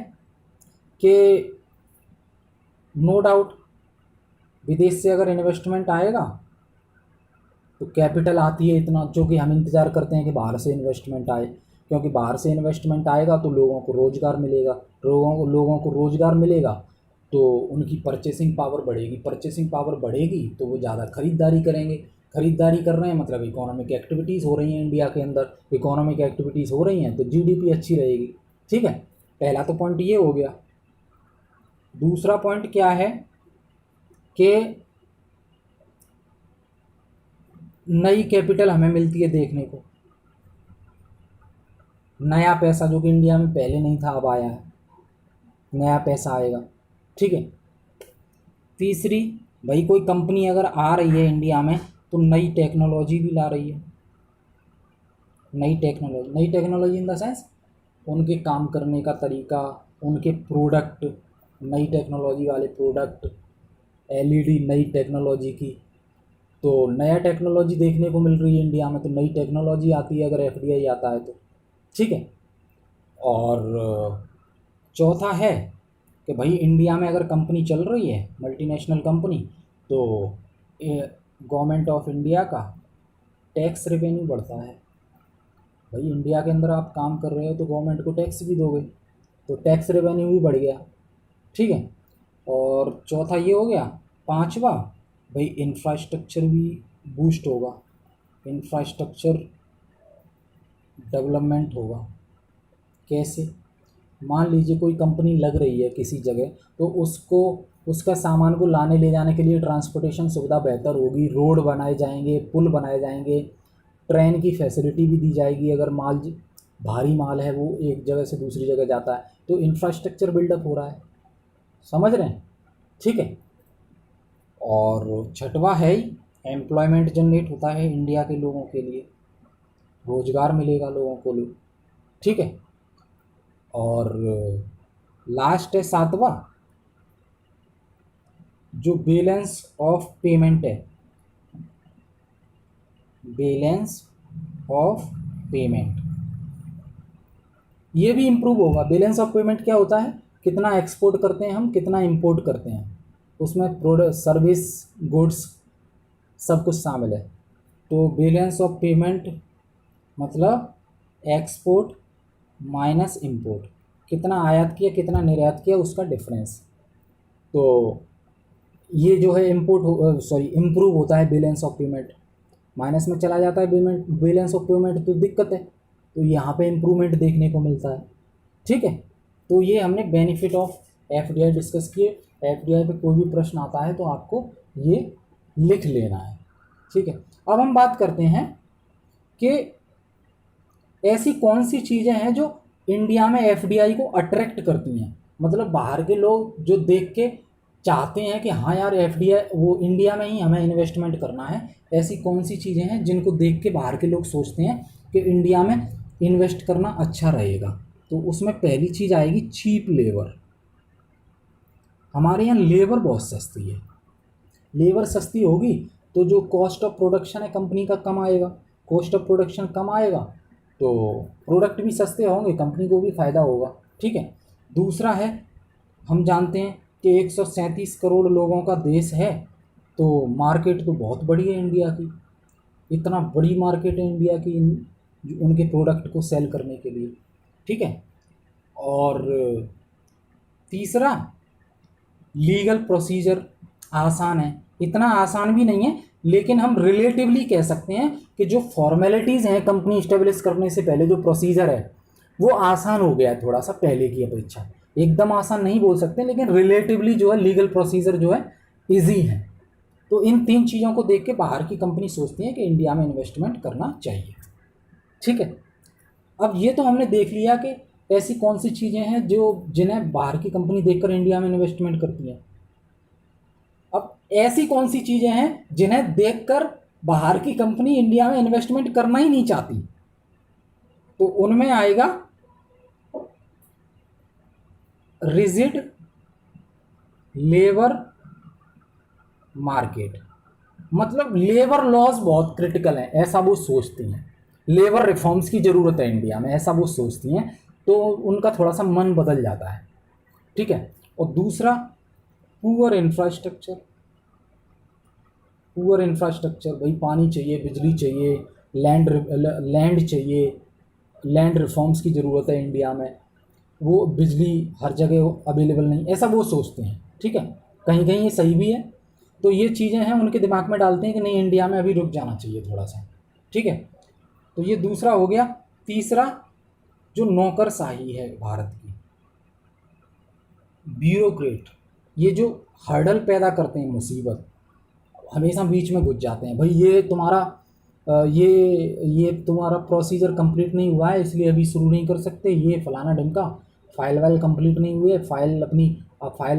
कि नो डाउट विदेश से अगर इन्वेस्टमेंट आएगा तो कैपिटल आती है इतना, जो कि हम इंतज़ार करते हैं कि बाहर से इन्वेस्टमेंट आए, क्योंकि बाहर से इन्वेस्टमेंट आएगा तो लोगों को रोज़गार मिलेगा, लोगों को रोज़गार मिलेगा तो उनकी परचेसिंग पावर बढ़ेगी, परचेसिंग पावर बढ़ेगी तो वो ज़्यादा ख़रीदारी करेंगे, ख़रीदारी कर रहे हैं मतलब इकोनॉमिक एक्टिविटीज़ हो रही हैं इंडिया के अंदर, इकोनॉमिक एक्टिविटीज़ हो रही हैं तो GDP अच्छी रहेगी। ठीक है, पहला तो पॉइंट ये हो गया। दूसरा पॉइंट क्या है कि नई कैपिटल हमें मिलती है देखने को, नया पैसा जो कि इंडिया में पहले नहीं था अब आया है, नया पैसा आएगा। ठीक है, तीसरी, भाई कोई कंपनी अगर आ रही है इंडिया में तो नई टेक्नोलॉजी भी ला रही है, नई टेक्नोलॉजी इन द सेंस उनके काम करने का तरीका, उनके प्रोडक्ट, नई टेक्नोलॉजी वाले प्रोडक्ट, LED नई टेक्नोलॉजी की, तो नया टेक्नोलॉजी देखने को मिल रही है इंडिया में, तो नई टेक्नोलॉजी आती है अगर FDI आता है तो। ठीक है, और चौथा है कि भाई इंडिया में अगर कंपनी चल रही है मल्टीनेशनल कंपनी तो गवर्नमेंट ऑफ इंडिया का टैक्स रेवेन्यू बढ़ता है। भाई इंडिया के अंदर आप काम कर रहे हो तो गवर्नमेंट को टैक्स भी दोगे, तो टैक्स रेवेन्यू भी बढ़ गया। ठीक है, और चौथा ये हो गया। पांचवा, भाई इंफ्रास्ट्रक्चर भी बूस्ट होगा, इंफ्रास्ट्रक्चर डेवलपमेंट होगा। कैसे? मान लीजिए कोई कंपनी लग रही है किसी जगह, तो उसको उसका सामान को लाने ले जाने के लिए ट्रांसपोर्टेशन सुविधा बेहतर होगी, रोड बनाए जाएंगे, पुल बनाए जाएंगे, ट्रेन की फैसिलिटी भी दी जाएगी, अगर भारी माल है वो एक जगह से दूसरी जगह जाता है तो इंफ्रास्ट्रक्चर बिल्डअप हो रहा है। समझ रहे हैं? ठीक है, और छठवा है ही एम्प्लॉयमेंट जनरेट होता है इंडिया के लोगों के लिए, रोज़गार मिलेगा लोगों को। ठीक है, और लास्ट है सातवां, जो बैलेंस ऑफ पेमेंट है, बैलेंस ऑफ पेमेंट ये भी इम्प्रूव होगा। बैलेंस ऑफ पेमेंट क्या होता है? कितना एक्सपोर्ट करते हैं हम, कितना इंपोर्ट करते हैं, उसमें प्रोडक्ट, सर्विस, गुड्स सब कुछ शामिल है। तो बैलेंस ऑफ पेमेंट मतलब एक्सपोर्ट माइनस इंपोर्ट, कितना आयात किया कितना निर्यात किया उसका डिफरेंस। तो ये जो है इम्प्रूव होता है बैलेंस ऑफ पेमेंट, माइनस में चला जाता है बैलेंस ऑफ पेमेंट तो दिक्कत है, तो यहाँ पे इम्प्रूवमेंट देखने को मिलता है। ठीक है, तो ये हमने बेनिफिट ऑफ FDI डिस्कस किए। FDI पे कोई भी प्रश्न आता है तो आपको ये लिख लेना है। ठीक है, अब हम बात करते हैं कि ऐसी कौन सी चीज़ें हैं जो इंडिया में FDI को अट्रैक्ट करती हैं, मतलब बाहर के लोग जो देख के चाहते हैं कि हाँ यार FDI वो इंडिया में ही हमें इन्वेस्टमेंट करना है, ऐसी कौन सी चीज़ें हैं जिनको देख के बाहर के लोग सोचते हैं कि इंडिया में इन्वेस्ट करना अच्छा रहेगा। तो उसमें पहली चीज़ आएगी चीप लेबर। हमारे यहाँ लेबर बहुत सस्ती है, लेबर सस्ती होगी तो जो कॉस्ट ऑफ प्रोडक्शन है कंपनी का कम आएगा, कॉस्ट ऑफ प्रोडक्शन कम आएगा तो प्रोडक्ट भी सस्ते होंगे, कंपनी को भी फ़ायदा होगा। ठीक है, दूसरा है, हम जानते हैं कि 137 करोड़ लोगों का देश है, तो मार्केट तो बहुत बड़ी है इंडिया की, इतना बड़ी मार्केट है इंडिया की उनके प्रोडक्ट को सेल करने के लिए। ठीक है, और तीसरा, लीगल प्रोसीजर आसान है, इतना आसान भी नहीं है लेकिन हम रिलेटिवली कह सकते हैं कि जो फॉर्मेलिटीज़ हैं कंपनी इस्टेब्लिश करने से पहले, जो प्रोसीजर है वो आसान हो गया है थोड़ा सा पहले की अपेक्षा। एकदम आसान नहीं बोल सकते लेकिन रिलेटिवली जो है लीगल प्रोसीजर जो है ईजी है। तो इन तीन चीज़ों को देख के बाहर की कंपनी सोचती है कि इंडिया में इन्वेस्टमेंट करना चाहिए। ठीक है, अब ये तो हमने देख लिया कि ऐसी कौन सी चीज़ें हैं जो जिन्हें बाहर की कंपनी देखकर इंडिया में इन्वेस्टमेंट करती है। अब ऐसी कौन सी चीजें हैं जिन्हें देखकर बाहर की कंपनी इंडिया में इन्वेस्टमेंट करना ही नहीं चाहती? तो उनमें आएगा रिजिड लेबर मार्केट। मतलब लेबर लॉज बहुत क्रिटिकल है, ऐसा वो सोचती हैं। लेबर रिफॉर्म्स की ज़रूरत है इंडिया में, ऐसा वो सोचती हैं। तो उनका थोड़ा सा मन बदल जाता है, ठीक है। और दूसरा, पुअर इंफ्रास्ट्रक्चर। पुअर इंफ्रास्ट्रक्चर, भाई पानी चाहिए, बिजली चाहिए, लैंड चाहिए, लैंड रिफॉर्म्स की ज़रूरत है इंडिया में। वो बिजली हर जगह अवेलेबल नहीं, ऐसा वो सोचते हैं, ठीक है। कहीं कहीं ये सही भी है। तो ये चीज़ें हैं उनके दिमाग में डालते हैं कि नहीं, इंडिया में अभी रुक जाना चाहिए थोड़ा सा, ठीक है। तो ये दूसरा हो गया। तीसरा, जो नौकरशाही है भारत की, ब्यूरोक्रेट, ये जो हर्डल पैदा करते हैं, मुसीबत, हमेशा बीच में घुस जाते हैं। भाई ये तुम्हारा ये तुम्हारा प्रोसीजर कंप्लीट नहीं हुआ है, इसलिए अभी शुरू नहीं कर सकते, ये फलाना ढिमका, फाइल वाइल कंप्लीट नहीं हुई है, फाइल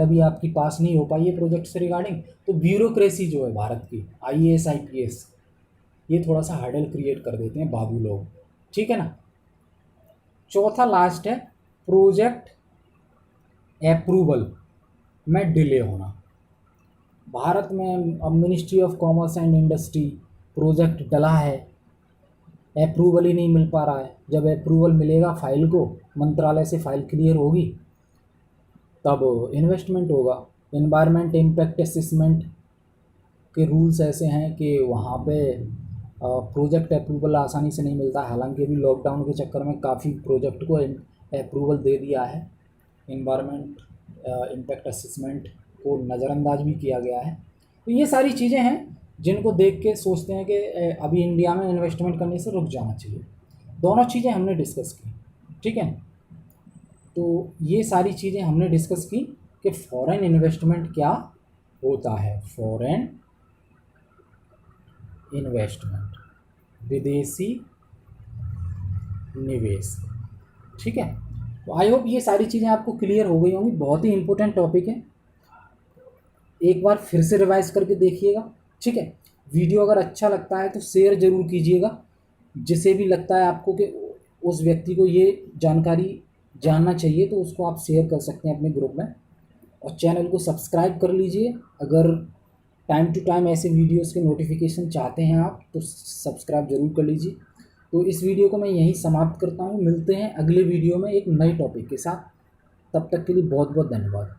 अभी आपकी पास नहीं हो पाई है प्रोजेक्ट से रिगार्डिंग। तो ब्यूरोक्रेसी जो है भारत की, आईएएस आईपीएस, ये थोड़ा सा हर्डल क्रिएट कर देते हैं बाबू लोग, ठीक है ना। चौथा लास्ट है, प्रोजेक्ट अप्रूवल में डिले होना। भारत में अब ministry of commerce and industry project डला है, अप्रूवल ही नहीं मिल पा रहा है। जब अप्रूवल मिलेगा फाइल को, मंत्रालय से फाइल क्लियर होगी, तब इन्वेस्टमेंट होगा। एनवायरनमेंट इम्पैक्ट असेसमेंट के रूल्स ऐसे हैं कि वहाँ पे प्रोजेक्ट अप्रूवल आसानी से नहीं मिलता। हालांकि अभी लॉकडाउन के चक्कर में काफ़ी प्रोजेक्ट को अप्रूवल दे दिया है, एनवायरनमेंट इम्पैक्ट असेसमेंट को नज़रअंदाज भी किया गया है। तो ये सारी चीज़ें हैं जिनको देख के सोचते हैं कि अभी इंडिया में इन्वेस्टमेंट करने से रुक जाना चाहिए। दोनों चीज़ें हमने डिस्कस की, ठीक है। तो ये सारी चीज़ें हमने डिस्कस की कि फॉरेन इन्वेस्टमेंट क्या होता है। फॉरेन इन्वेस्टमेंट, विदेशी निवेश, ठीक है। तो आई होप ये सारी चीज़ें आपको क्लियर हो गई होंगी। बहुत ही इंपॉर्टेंट टॉपिक है, एक बार फिर से रिवाइज करके देखिएगा, ठीक है। वीडियो अगर अच्छा लगता है तो शेयर ज़रूर कीजिएगा, जिसे भी लगता है आपको कि उस व्यक्ति को ये जानकारी जानना चाहिए, तो उसको आप शेयर कर सकते हैं अपने ग्रुप में। और चैनल को सब्सक्राइब कर लीजिए। अगर टाइम टू टाइम ऐसे वीडियोस के नोटिफिकेशन चाहते हैं आप, तो सब्सक्राइब ज़रूर कर लीजिए। तो इस वीडियो को मैं यहीं समाप्त करता हूँ। मिलते हैं अगले वीडियो में एक नए टॉपिक के साथ। तब तक के लिए बहुत बहुत धन्यवाद।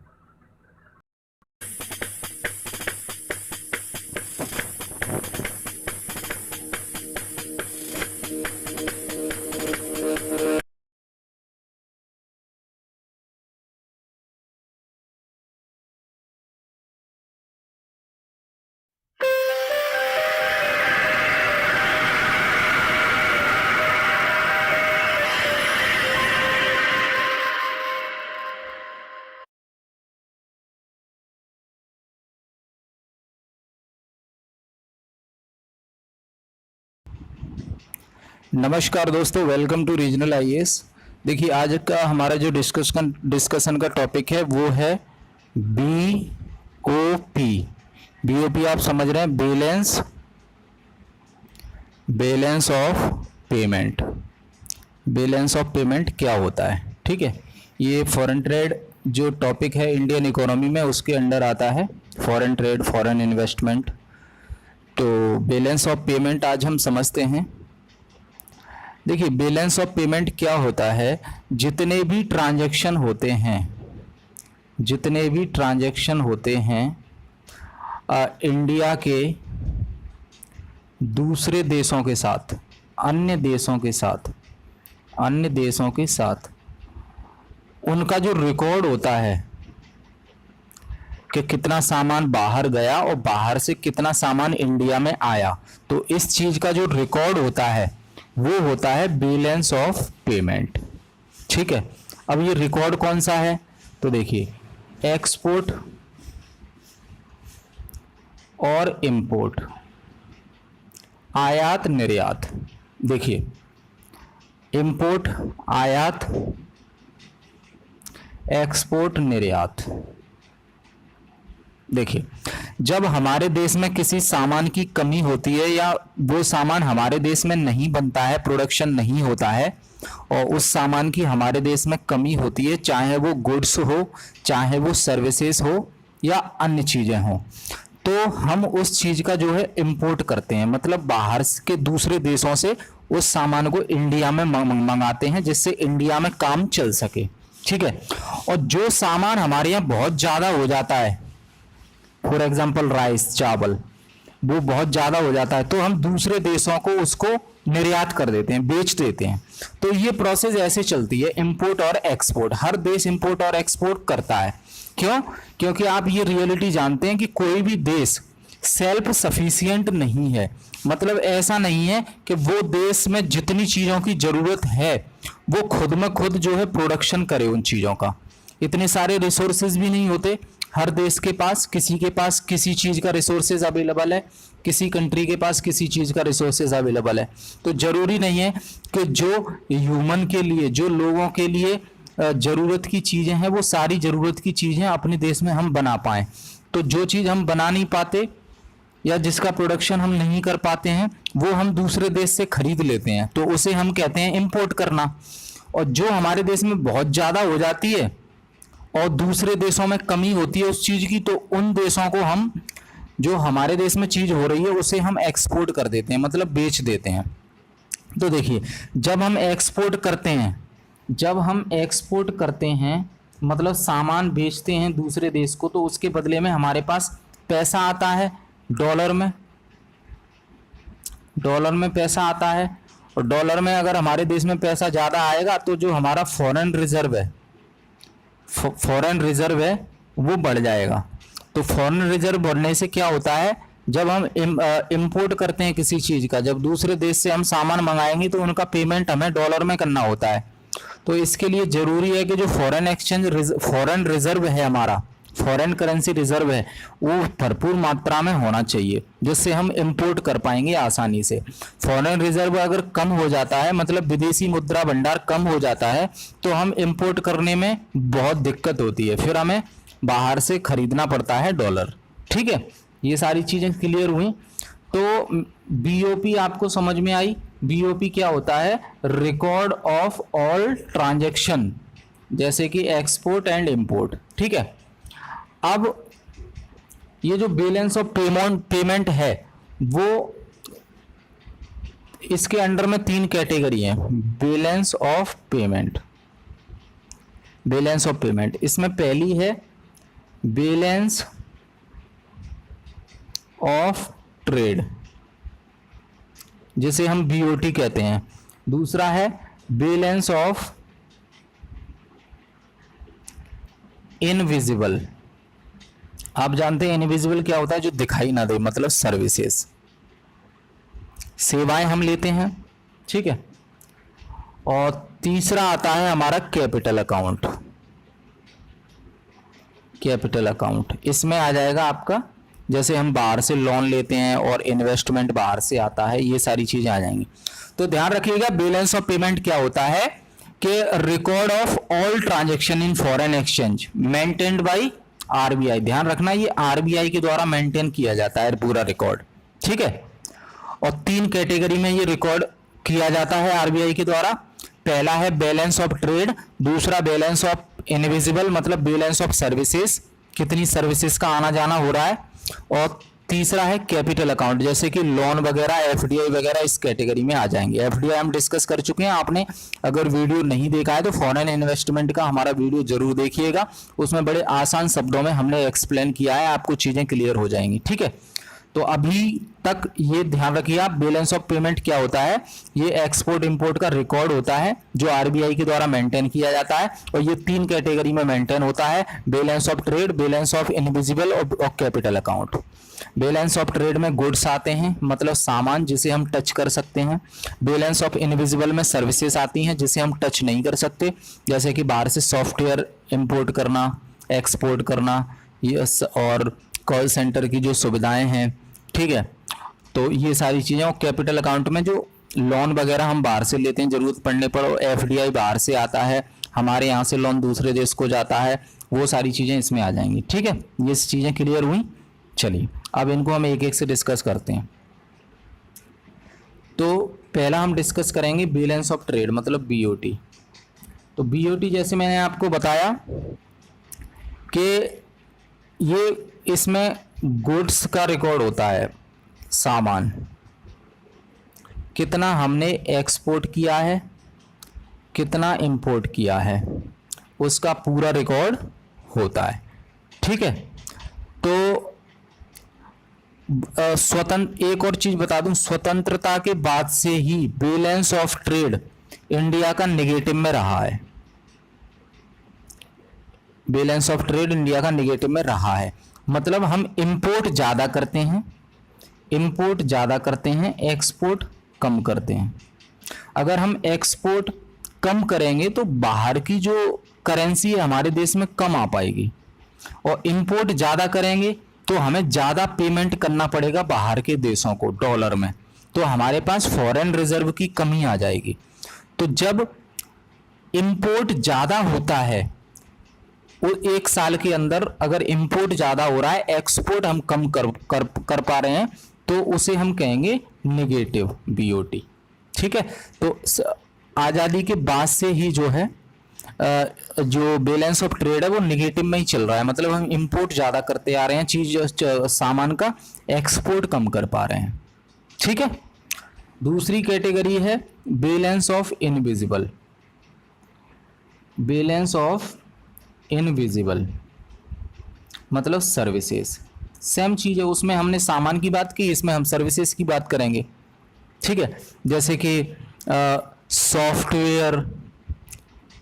नमस्कार दोस्तों, वेलकम टू रीजनल आईएएस। देखिए, आज का हमारा जो डिस्कशन का टॉपिक है वो है बीओपी। बीओपी आप समझ रहे हैं, balance of payment. Balance of payment क्या होता है, ठीक है। ये फॉरेन ट्रेड जो टॉपिक है इंडियन इकोनॉमी में, उसके अंडर आता है फॉरेन ट्रेड, फॉरेन इन्वेस्टमेंट। तो बैलेंस ऑफ पेमेंट आज हम समझते हैं। देखिए, बैलेंस ऑफ पेमेंट क्या होता है। जितने भी ट्रांजैक्शन होते हैं इंडिया के दूसरे देशों के साथ, अन्य देशों के साथ उनका जो रिकॉर्ड होता है कि कितना सामान बाहर गया और बाहर से कितना सामान इंडिया में आया, तो इस चीज का जो रिकॉर्ड होता है वो होता है बैलेंस ऑफ पेमेंट, ठीक है। अब ये रिकॉर्ड कौन सा है, तो देखिए, एक्सपोर्ट और इंपोर्ट, आयात निर्यात। देखिए, इंपोर्ट, आयात, एक्सपोर्ट, निर्यात, देखिए, जब हमारे देश में किसी सामान की कमी होती है या वो सामान हमारे देश में नहीं बनता है, प्रोडक्शन नहीं होता है, और उस सामान की हमारे देश में कमी होती है, चाहे वो गुड्स हो, चाहे वो सर्विसेज हो या अन्य चीजें हों, तो हम उस चीज का जो है इंपोर्ट करते हैं, मतलब बाहर के दूसरे देशों से उस सामान को इंडिया में मंगाते हैं, जिससे इंडिया में काम चल सके। ठीक है। और जो सामान हमारे यहाँ बहुत ज्यादा हो जाता है, फॉर एग्जाम्पल राइस, चावल, वो बहुत ज्यादा हो जाता है, तो हम दूसरे देशों को उसको निर्यात कर देते हैं, बेच देते हैं। तो ये प्रोसेस ऐसे चलती है, इंपोर्ट और एक्सपोर्ट। हर देश इंपोर्ट और एक्सपोर्ट करता है। क्यों? क्योंकि आप ये रियलिटी जानते हैं कि कोई भी देश सेल्फ सफिशिएंट नहीं है। मतलब ऐसा नहीं है कि वो देश में जितनी चीजों की जरूरत है वो खुद में खुद जो है प्रोडक्शन करे उन चीजों का। इतने सारे रिसोर्सेज भी नहीं होते हर देश के पास। किसी के पास किसी चीज का रिसोर्सेज अवेलेबल है, किसी कंट्री के पास किसी चीज का रिसोर्सेज अवेलेबल है। तो जरूरी नहीं है कि जो ह्यूमन के लिए, जो लोगों के लिए जरूरत की चीजें हैं, वो सारी जरूरत की चीजें अपने देश में हम बना पाएं। तो जो चीज हम बना नहीं पाते या जिसका प्रोडक्शन हम नहीं कर पाते हैं, वो हम दूसरे देश से खरीद लेते हैं, तो उसे हम कहते हैं इंपोर्ट करना। और जो हमारे देश में बहुत ज्यादा हो जाती है और दूसरे देशों में कमी होती है उस चीज की, तो उन देशों को हम, जो हमारे देश में चीज हो रही है, उसे हम एक्सपोर्ट कर देते हैं, मतलब बेच देते हैं। तो देखिए, जब हम एक्सपोर्ट करते हैं मतलब सामान बेचते हैं दूसरे देश को, तो उसके बदले में हमारे पास पैसा आता है डॉलर में पैसा आता है। और डॉलर में अगर हमारे देश में पैसा ज़्यादा आएगा तो जो हमारा फॉरेन रिजर्व है वो बढ़ जाएगा। तो फॉरेन रिजर्व बढ़ने से क्या होता है, जब हम इंपोर्ट करते हैं किसी चीज़ का, जब दूसरे देश से हम सामान मंगाएंगे तो उनका पेमेंट हमें डॉलर में करना होता है। तो इसके लिए ज़रूरी है कि जो फॉरेन रिजर्व है, हमारा फॉरेन करेंसी रिजर्व है, वो भरपूर मात्रा में होना चाहिए, जिससे हम इंपोर्ट कर पाएंगे आसानी से। फॉरेन रिजर्व अगर कम हो जाता है, मतलब विदेशी मुद्रा भंडार कम हो जाता है, तो हम इंपोर्ट करने में बहुत दिक्कत होती है, फिर हमें बाहर से खरीदना पड़ता है डॉलर। ठीक है, ये सारी चीज़ें क्लियर हुई। तो बीओपी आपको समझ में आई। बीओपी क्या होता है? रिकॉर्ड ऑफ ऑल ट्रांजैक्शन, जैसे कि एक्सपोर्ट एंड इंपोर्ट। ठीक है। अब ये जो बैलेंस ऑफ पेमेंट है, वो इसके अंडर में 3 कैटेगरी है। बैलेंस ऑफ पेमेंट, इसमें पहली है बैलेंस ऑफ ट्रेड, जिसे हम बीओटी कहते हैं। दूसरा है बैलेंस ऑफ इनविजिबल। आप जानते हैं इनविजिबल क्या होता है? जो दिखाई ना दे, मतलब सर्विसेज, सेवाएं हम लेते हैं। ठीक है। और तीसरा आता है हमारा कैपिटल अकाउंट। इसमें आ जाएगा आपका, जैसे हम बाहर से लोन लेते हैं और इन्वेस्टमेंट बाहर से आता है, ये सारी चीजें आ जाएंगी। तो ध्यान रखिएगा, बैलेंस ऑफ पेमेंट क्या होता है कि record of all transaction in foreign exchange maintained by RBI. ध्यान रखना, ये आरबीआई के द्वारा मेंटेन किया जाता है पूरा रिकॉर्ड। ठीक है। और 3 कैटेगरी में ये रिकॉर्ड किया जाता है आरबीआई के द्वारा। पहला है बैलेंस ऑफ ट्रेड, दूसरा बैलेंस ऑफ इनविजिबल, मतलब बैलेंस ऑफ सर्विसेज, कितनी सर्विसेज का आना जाना हो रहा है, और तीसरा है कैपिटल अकाउंट, जैसे कि लोन वगैरह, एफडीआई वगैरह इस कैटेगरी में आ जाएंगे। एफडीआई हम डिस्कस कर चुके हैं। आपने अगर वीडियो नहीं देखा है तो फॉरेन इन्वेस्टमेंट का हमारा वीडियो जरूर देखिएगा, उसमें बड़े आसान शब्दों में हमने एक्सप्लेन किया है, आपको चीजें क्लियर हो जाएंगी। ठीक है। तो अभी तक ये ध्यान रखिए आप, बैलेंस ऑफ पेमेंट क्या होता है? ये एक्सपोर्ट इंपोर्ट का रिकॉर्ड होता है जो आरबीआई के द्वारा मेंटेन किया जाता है, और ये 3 कैटेगरी में मेंटेन होता है, balance of trade, balance of invisible और capital account. Balance of trade में गुड्स आते हैं, मतलब सामान जिसे हम टच कर सकते हैं। बैलेंस ऑफ इनविजिबल में सर्विसेज आती हैं जिसे हम टच नहीं कर सकते, जैसे कि बाहर से सॉफ्टवेयर इंपोर्ट करना, एक्सपोर्ट करना, ये और कॉल सेंटर की जो सुविधाएं हैं। ठीक है। तो ये सारी चीज़ें। और कैपिटल अकाउंट में जो लोन वगैरह हम बाहर से लेते हैं जरूरत पड़ने पर, एफडीआई बाहर से आता है, हमारे यहाँ से लोन दूसरे देश को जाता है, वो सारी चीज़ें इसमें आ जाएंगी। ठीक है, ये चीज़ें क्लियर हुई। चलिए अब इनको हम एक एक से डिस्कस करते हैं। तो पहला हम डिस्कस करेंगे बैलेंस ऑफ ट्रेड मतलब बीओटी। तो बीओटी जैसे मैंने आपको बताया कि ये इसमें गुड्स का रिकॉर्ड होता है, सामान कितना हमने एक्सपोर्ट किया है, कितना इंपोर्ट किया है, उसका पूरा रिकॉर्ड होता है। ठीक है, तो एक और चीज बता दूं, स्वतंत्रता के बाद से ही बैलेंस ऑफ ट्रेड इंडिया का नेगेटिव में रहा है। बैलेंस ऑफ ट्रेड इंडिया का नेगेटिव में रहा है, मतलब हम इंपोर्ट ज्यादा करते हैं, एक्सपोर्ट कम करते हैं। अगर हम एक्सपोर्ट कम करेंगे तो बाहर की जो करेंसी है हमारे देश में कम आ पाएगी, और इंपोर्ट ज्यादा करेंगे तो हमें ज्यादा पेमेंट करना पड़ेगा बाहर के देशों को डॉलर में, तो हमारे पास फॉरेन रिजर्व की कमी आ जाएगी। तो जब इंपोर्ट ज्यादा होता है, वो एक साल के अंदर अगर इंपोर्ट ज्यादा हो रहा है, एक्सपोर्ट हम कम कर पा रहे हैं, तो उसे हम कहेंगे नेगेटिव बीओटी। ठीक है, तो आजादी के बाद से ही जो है जो बैलेंस ऑफ ट्रेड है वो नेगेटिव में ही चल रहा है, मतलब हम इंपोर्ट ज्यादा करते आ रहे हैं सामान का, एक्सपोर्ट कम कर पा रहे हैं। ठीक है, दूसरी कैटेगरी है balance of invisible. Balance of invisible मतलब सर्विसेज, सेम चीज है, उसमें हमने सामान की बात की, इसमें हम सर्विसेज की बात करेंगे। ठीक है, जैसे कि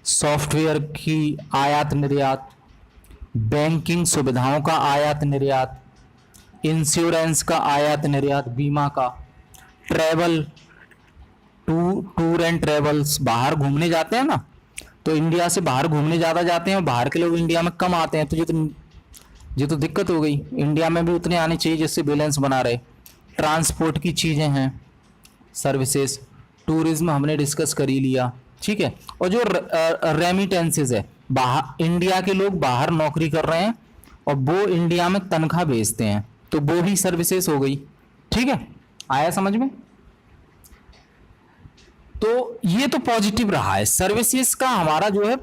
सॉफ्टवेयर की आयात निर्यात, बैंकिंग सुविधाओं का आयात निर्यात, इंश्योरेंस का आयात निर्यात, बीमा का, ट्रैवल, टूर एंड ट्रेवल्स, बाहर घूमने जाते हैं ना, तो इंडिया से बाहर घूमने ज़्यादा जाते हैं और बाहर के लोग इंडिया में कम आते हैं, तो ये तो दिक्कत हो गई। इंडिया में भी उतने आने चाहिए जिससे बैलेंस बना रहे। ट्रांसपोर्ट की चीज़ें हैं, सर्विसेज, टूरिज्म हमने डिस्कस कर ही लिया। ठीक है, और जो रेमिटेंसेज है, बाहर इंडिया के लोग बाहर नौकरी कर रहे हैं और वो इंडिया में तनख्वाह भेजते हैं, तो वो भी सर्विसेज हो गई। ठीक है, आया समझ में? तो ये तो पॉजिटिव रहा है। सर्विसेज का हमारा जो है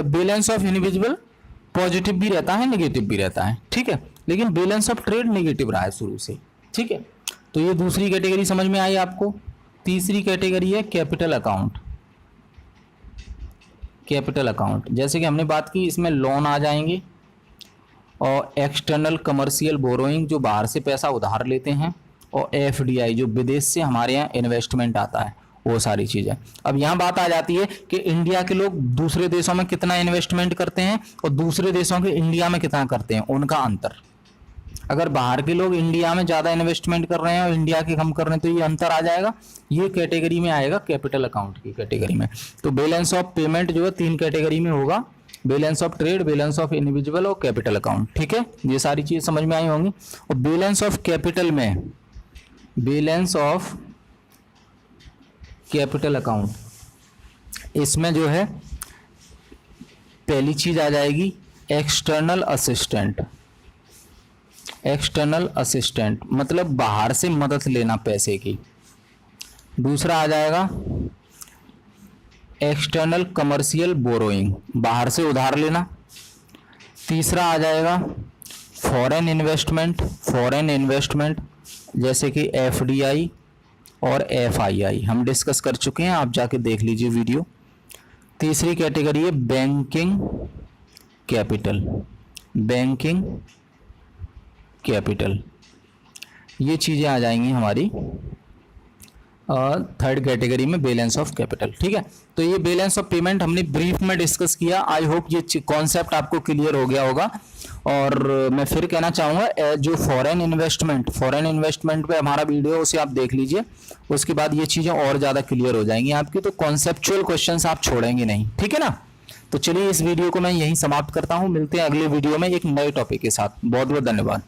बैलेंस ऑफ इनविजिबल पॉजिटिव भी रहता है, नेगेटिव भी रहता है। ठीक है, लेकिन बैलेंस ऑफ ट्रेड नेगेटिव रहा है शुरू से। ठीक है, तो ये दूसरी कैटेगरी समझ में आई आपको। तीसरी कैटेगरी है कैपिटल अकाउंट। कैपिटल अकाउंट जैसे कि हमने बात की, इसमें लोन आ जाएंगे और एक्सटर्नल कमर्शियल बोरोइंग जो बाहर से पैसा उधार लेते हैं, और एफडीआई जो विदेश से हमारे यहाँ इन्वेस्टमेंट आता है, वो सारी चीज़ें। अब यहाँ बात आ जाती है कि इंडिया के लोग दूसरे देशों में कितना इन्वेस्टमेंट करते हैं और दूसरे देशों के इंडिया में कितना करते हैं, उनका अंतर। अगर बाहर के लोग इंडिया में ज़्यादा इन्वेस्टमेंट कर रहे हैं और इंडिया के कम कर रहे हैं, तो ये अंतर आ जाएगा। ये कैटेगरी में आएगा, कैपिटल अकाउंट की कैटेगरी में। तो बैलेंस ऑफ पेमेंट जो है 3 कैटेगरी में होगा, balance of trade, balance of invisible और कैपिटल अकाउंट। ठीक है, ये सारी चीज़ समझ में आई होंगी। और बैलेंस ऑफ कैपिटल में, बैलेंस ऑफ कैपिटल अकाउंट, इसमें जो है पहली चीज आ जाएगी एक्सटर्नल असिस्टेंट। एक्सटर्नल असिस्टेंट मतलब बाहर से मदद लेना पैसे की। दूसरा आ जाएगा एक्सटर्नल कमर्शियल बोरोइंग, बाहर से उधार लेना। तीसरा आ जाएगा फॉरेन इन्वेस्टमेंट। फॉरेन इन्वेस्टमेंट जैसे कि एफडीआई और एफआईआई हम डिस्कस कर चुके हैं, आप जाके देख लीजिए वीडियो। तीसरी कैटेगरी है बैंकिंग कैपिटल। बैंकिंग कैपिटल, ये चीज़ें आ जाएंगी हमारी थर्ड कैटेगरी में बैलेंस ऑफ कैपिटल। ठीक है, तो ये बैलेंस ऑफ पेमेंट हमने ब्रीफ में डिस्कस किया। आई होप ये कॉन्सेप्ट आपको क्लियर हो गया होगा। और मैं फिर कहना चाहूँगा, जो फॉरेन इन्वेस्टमेंट पे हमारा वीडियो है उसे आप देख लीजिए, उसके बाद ये चीज़ें और ज़्यादा क्लियर हो जाएंगी आपकी। तो कॉन्सेप्चुअल क्वेश्चंस आप छोड़ेंगे नहीं, ठीक है ना। तो चलिए इस वीडियो को मैं यहीं समाप्त करता हूँ, मिलते हैं अगले वीडियो में एक नए टॉपिक के साथ। बहुत बहुत धन्यवाद।